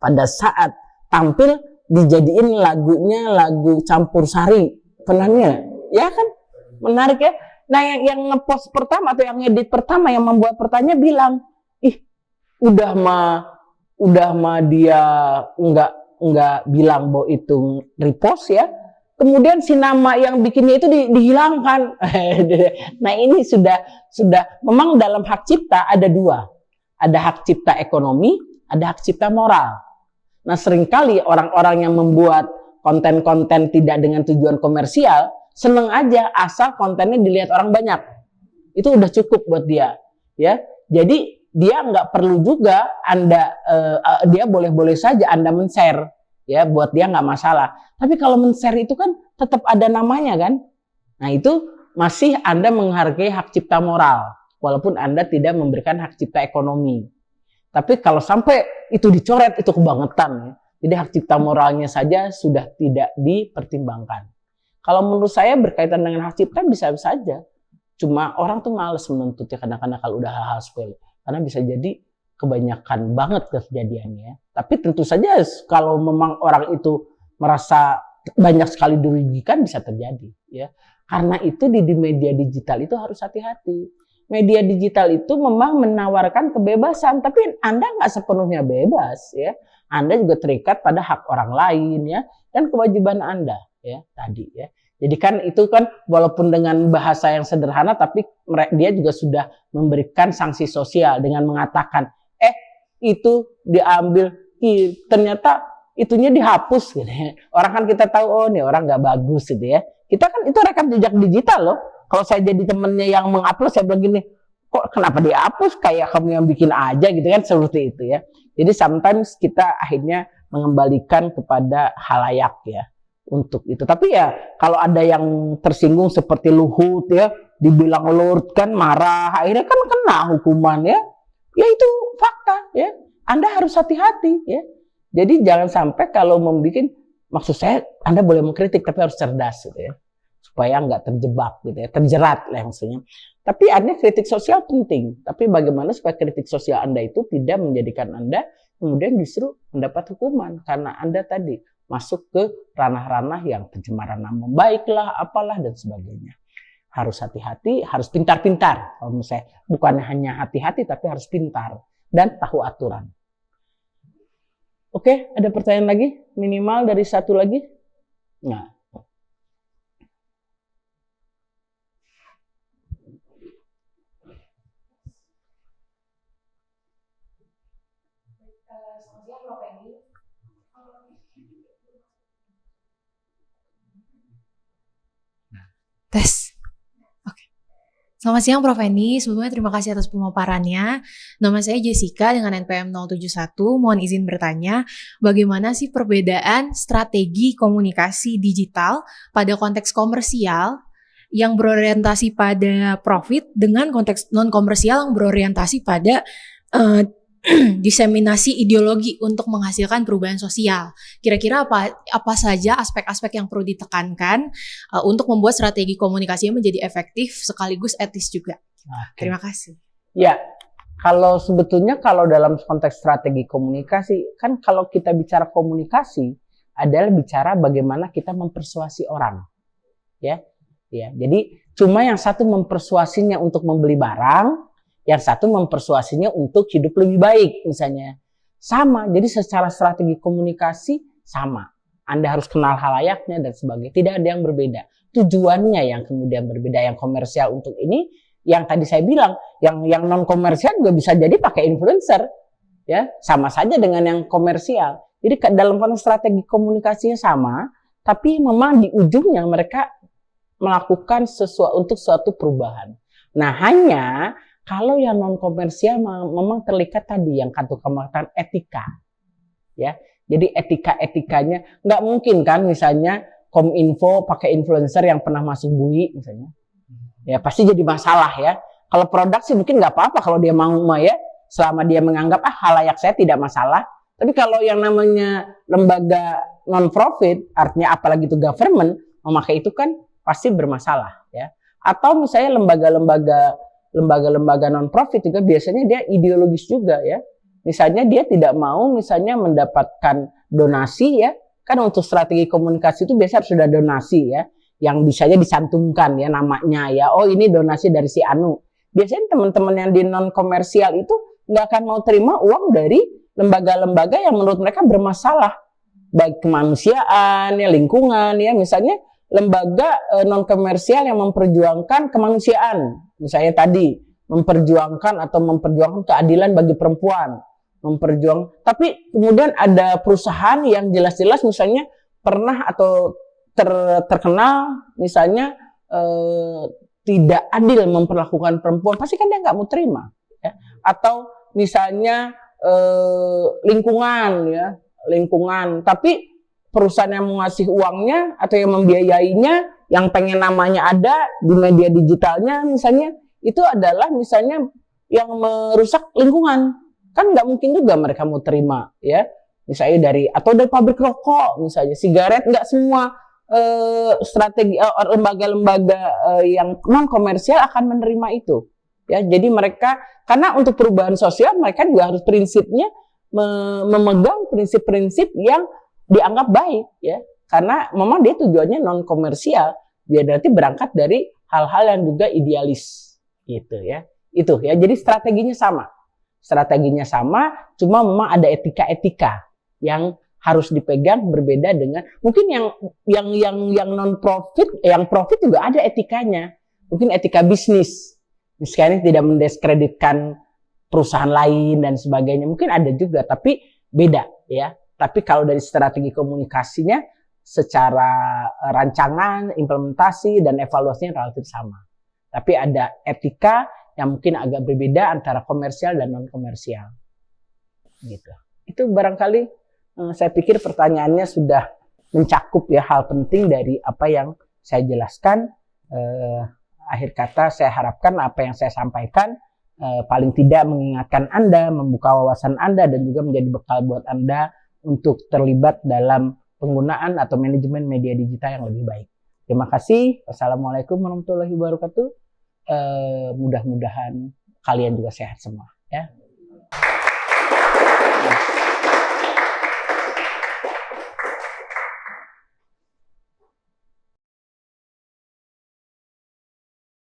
pada saat tampil dijadiin lagunya lagu campur sari penanya, ya kan menarik ya. Nah yang ngepost pertama atau yang ngedit pertama yang membuat pertanyaan bilang, udah mah dia nggak bilang bahwa itu repost ya. Kemudian si nama yang bikinnya itu dihilangkan. Nah ini sudah memang dalam hak cipta ada dua. Ada hak cipta ekonomi, ada hak cipta moral. Nah seringkali orang-orang yang membuat konten-konten tidak dengan tujuan komersial, seneng aja asal kontennya dilihat orang banyak. Itu udah cukup buat dia, ya. Jadi dia nggak perlu juga dia boleh-boleh saja Anda men-share, ya, buat dia nggak masalah. Tapi kalau men-share itu kan tetap ada namanya kan. Nah itu masih Anda menghargai hak cipta moral, walaupun Anda tidak memberikan hak cipta ekonomi. Tapi kalau sampai itu dicoret, itu kebangetan, ya. Jadi hak cipta moralnya saja sudah tidak dipertimbangkan. Kalau menurut saya berkaitan dengan hak cipta bisa saja. Cuma orang tuh males menuntutnya kadang-kadang kalau udah hal-hal sepele. Karena bisa jadi kebanyakan banget kejadiannya. Tapi tentu saja kalau memang orang itu merasa banyak sekali dirugikan bisa terjadi. Ya. Karena itu di media digital itu harus hati-hati. Media digital itu memang menawarkan kebebasan. Tapi Anda nggak sepenuhnya bebas. Ya. Anda juga terikat pada hak orang lain ya dan kewajiban Anda ya tadi ya. Jadi kan itu kan walaupun dengan bahasa yang sederhana tapi dia juga sudah memberikan sanksi sosial dengan mengatakan itu diambil ternyata itunya dihapus gitu ya. Orang kan kita tahu oh nih orang nggak bagus gitu ya. Kita kan itu rekam jejak digital loh. Kalau saya jadi temennya yang mengupload saya bilang gini, kok kenapa dihapus kayak kamu yang bikin aja gitu kan seperti itu ya. Jadi sometimes kita akhirnya mengembalikan kepada halayak ya untuk itu. Tapi ya kalau ada yang tersinggung seperti Luhut ya, dibilang Lord kan marah, akhirnya kan kena hukuman ya. Ya itu fakta ya. Anda harus hati-hati ya. Jadi jangan sampai kalau membuat, maksud saya Anda boleh mengkritik tapi harus cerdas gitu ya. Supaya nggak terjebak gitu ya, terjerat lah maksudnya. Tapi Anda kritik sosial penting. Tapi bagaimana supaya kritik sosial Anda itu tidak menjadikan Anda kemudian justru mendapat hukuman. Karena Anda tadi masuk ke ranah-ranah yang pencemaran nama baik lah, apalah dan sebagainya. Harus hati-hati, harus pintar-pintar. Kalau menurut saya, bukan hanya hati-hati tapi harus pintar dan tahu aturan. Oke, ada pertanyaan lagi? Minimal dari satu lagi? Nah. Tes. Oke. Selamat siang Prof. Eni. Sebelumnya terima kasih atas pemaparannya. Nama saya Jessica dengan NPM 071. Mohon izin bertanya, bagaimana sih perbedaan strategi komunikasi digital pada konteks komersial yang berorientasi pada profit dengan konteks non-komersial yang berorientasi pada diseminasi ideologi untuk menghasilkan perubahan sosial. Kira-kira apa saja aspek-aspek yang perlu ditekankan untuk membuat strategi komunikasinya menjadi efektif sekaligus etis juga. Okay. Terima kasih. Ya, kalau sebetulnya kalau dalam konteks strategi komunikasi, kan kalau kita bicara komunikasi adalah bicara bagaimana kita mempersuasi orang. Ya. Jadi cuma yang satu mempersuasinya untuk membeli barang, yang satu mempersuasinya untuk hidup lebih baik misalnya. Sama, jadi secara strategi komunikasi sama. Anda harus kenal halayaknya dan sebagainya. Tidak ada yang berbeda. Tujuannya yang kemudian berbeda. Yang komersial untuk ini, yang tadi saya bilang, yang non komersial juga bisa jadi pakai influencer. Ya, sama saja dengan yang komersial. Jadi dalam konteks strategi komunikasinya sama, tapi memang di ujungnya mereka melakukan sesuatu untuk suatu perubahan. Nah, hanya kalau yang non komersial memang terlihat tadi yang katakan etika, ya. Jadi etikanya nggak mungkin kan misalnya Kominfo pakai influencer yang pernah masuk bui misalnya, ya pasti jadi masalah ya. Kalau produk sih mungkin nggak apa-apa kalau dia mau ya, selama dia menganggap halayak saya tidak masalah. Tapi kalau yang namanya lembaga non profit, artinya apalagi itu government memakai itu kan pasti bermasalah ya. Atau misalnya lembaga non-profit juga biasanya dia ideologis juga ya. Misalnya dia tidak mau misalnya mendapatkan donasi ya. Kan untuk strategi komunikasi itu biasanya sudah donasi ya. Yang bisanya disantumkan ya namanya ya. Oh ini donasi dari si Anu. Biasanya teman-teman yang di non-komersial itu nggak akan mau terima uang dari lembaga-lembaga yang menurut mereka bermasalah. Baik kemanusiaan ya, lingkungan ya. Misalnya lembaga non-komersial yang memperjuangkan kemanusiaan. Misalnya tadi, memperjuangkan keadilan bagi perempuan. Tapi kemudian ada perusahaan yang jelas-jelas misalnya pernah atau terkenal misalnya tidak adil memperlakukan perempuan, pasti kan dia nggak mau terima, ya. Atau misalnya lingkungan, tapi perusahaan yang mengasih uangnya atau yang membiayainya, yang pengen namanya ada di media digitalnya misalnya, itu adalah misalnya yang merusak lingkungan, kan nggak mungkin juga mereka mau terima, ya. Misalnya dari pabrik rokok, misalnya sigaret, nggak semua strategi lembaga-lembaga yang non komersial akan menerima itu, ya. Jadi mereka, karena untuk perubahan sosial mereka juga harus prinsipnya memegang prinsip-prinsip yang dianggap baik, ya. Karena memang dia tujuannya non komersial, dia berarti berangkat dari hal-hal yang juga idealis, gitu, ya. Itu, ya. Jadi strateginya sama, cuma memang ada etika-etika yang harus dipegang, berbeda dengan mungkin yang non profit, yang profit juga ada etikanya, mungkin etika bisnis, misalnya tidak mendiskreditkan perusahaan lain dan sebagainya, mungkin ada juga, tapi beda, ya. Tapi kalau dari strategi komunikasinya, secara rancangan, implementasi dan evaluasinya relatif sama, tapi ada etika yang mungkin agak berbeda antara komersial dan non komersial, gitu. Itu barangkali saya pikir pertanyaannya sudah mencakup, ya, hal penting dari apa yang saya jelaskan. Akhir kata, saya harapkan apa yang saya sampaikan paling tidak mengingatkan Anda, membuka wawasan Anda, dan juga menjadi bekal buat Anda untuk terlibat dalam penggunaan atau manajemen media digital yang lebih baik. Terima kasih. Wassalamualaikum warahmatullahi wabarakatuh. Mudah-mudahan kalian juga sehat semua, ya.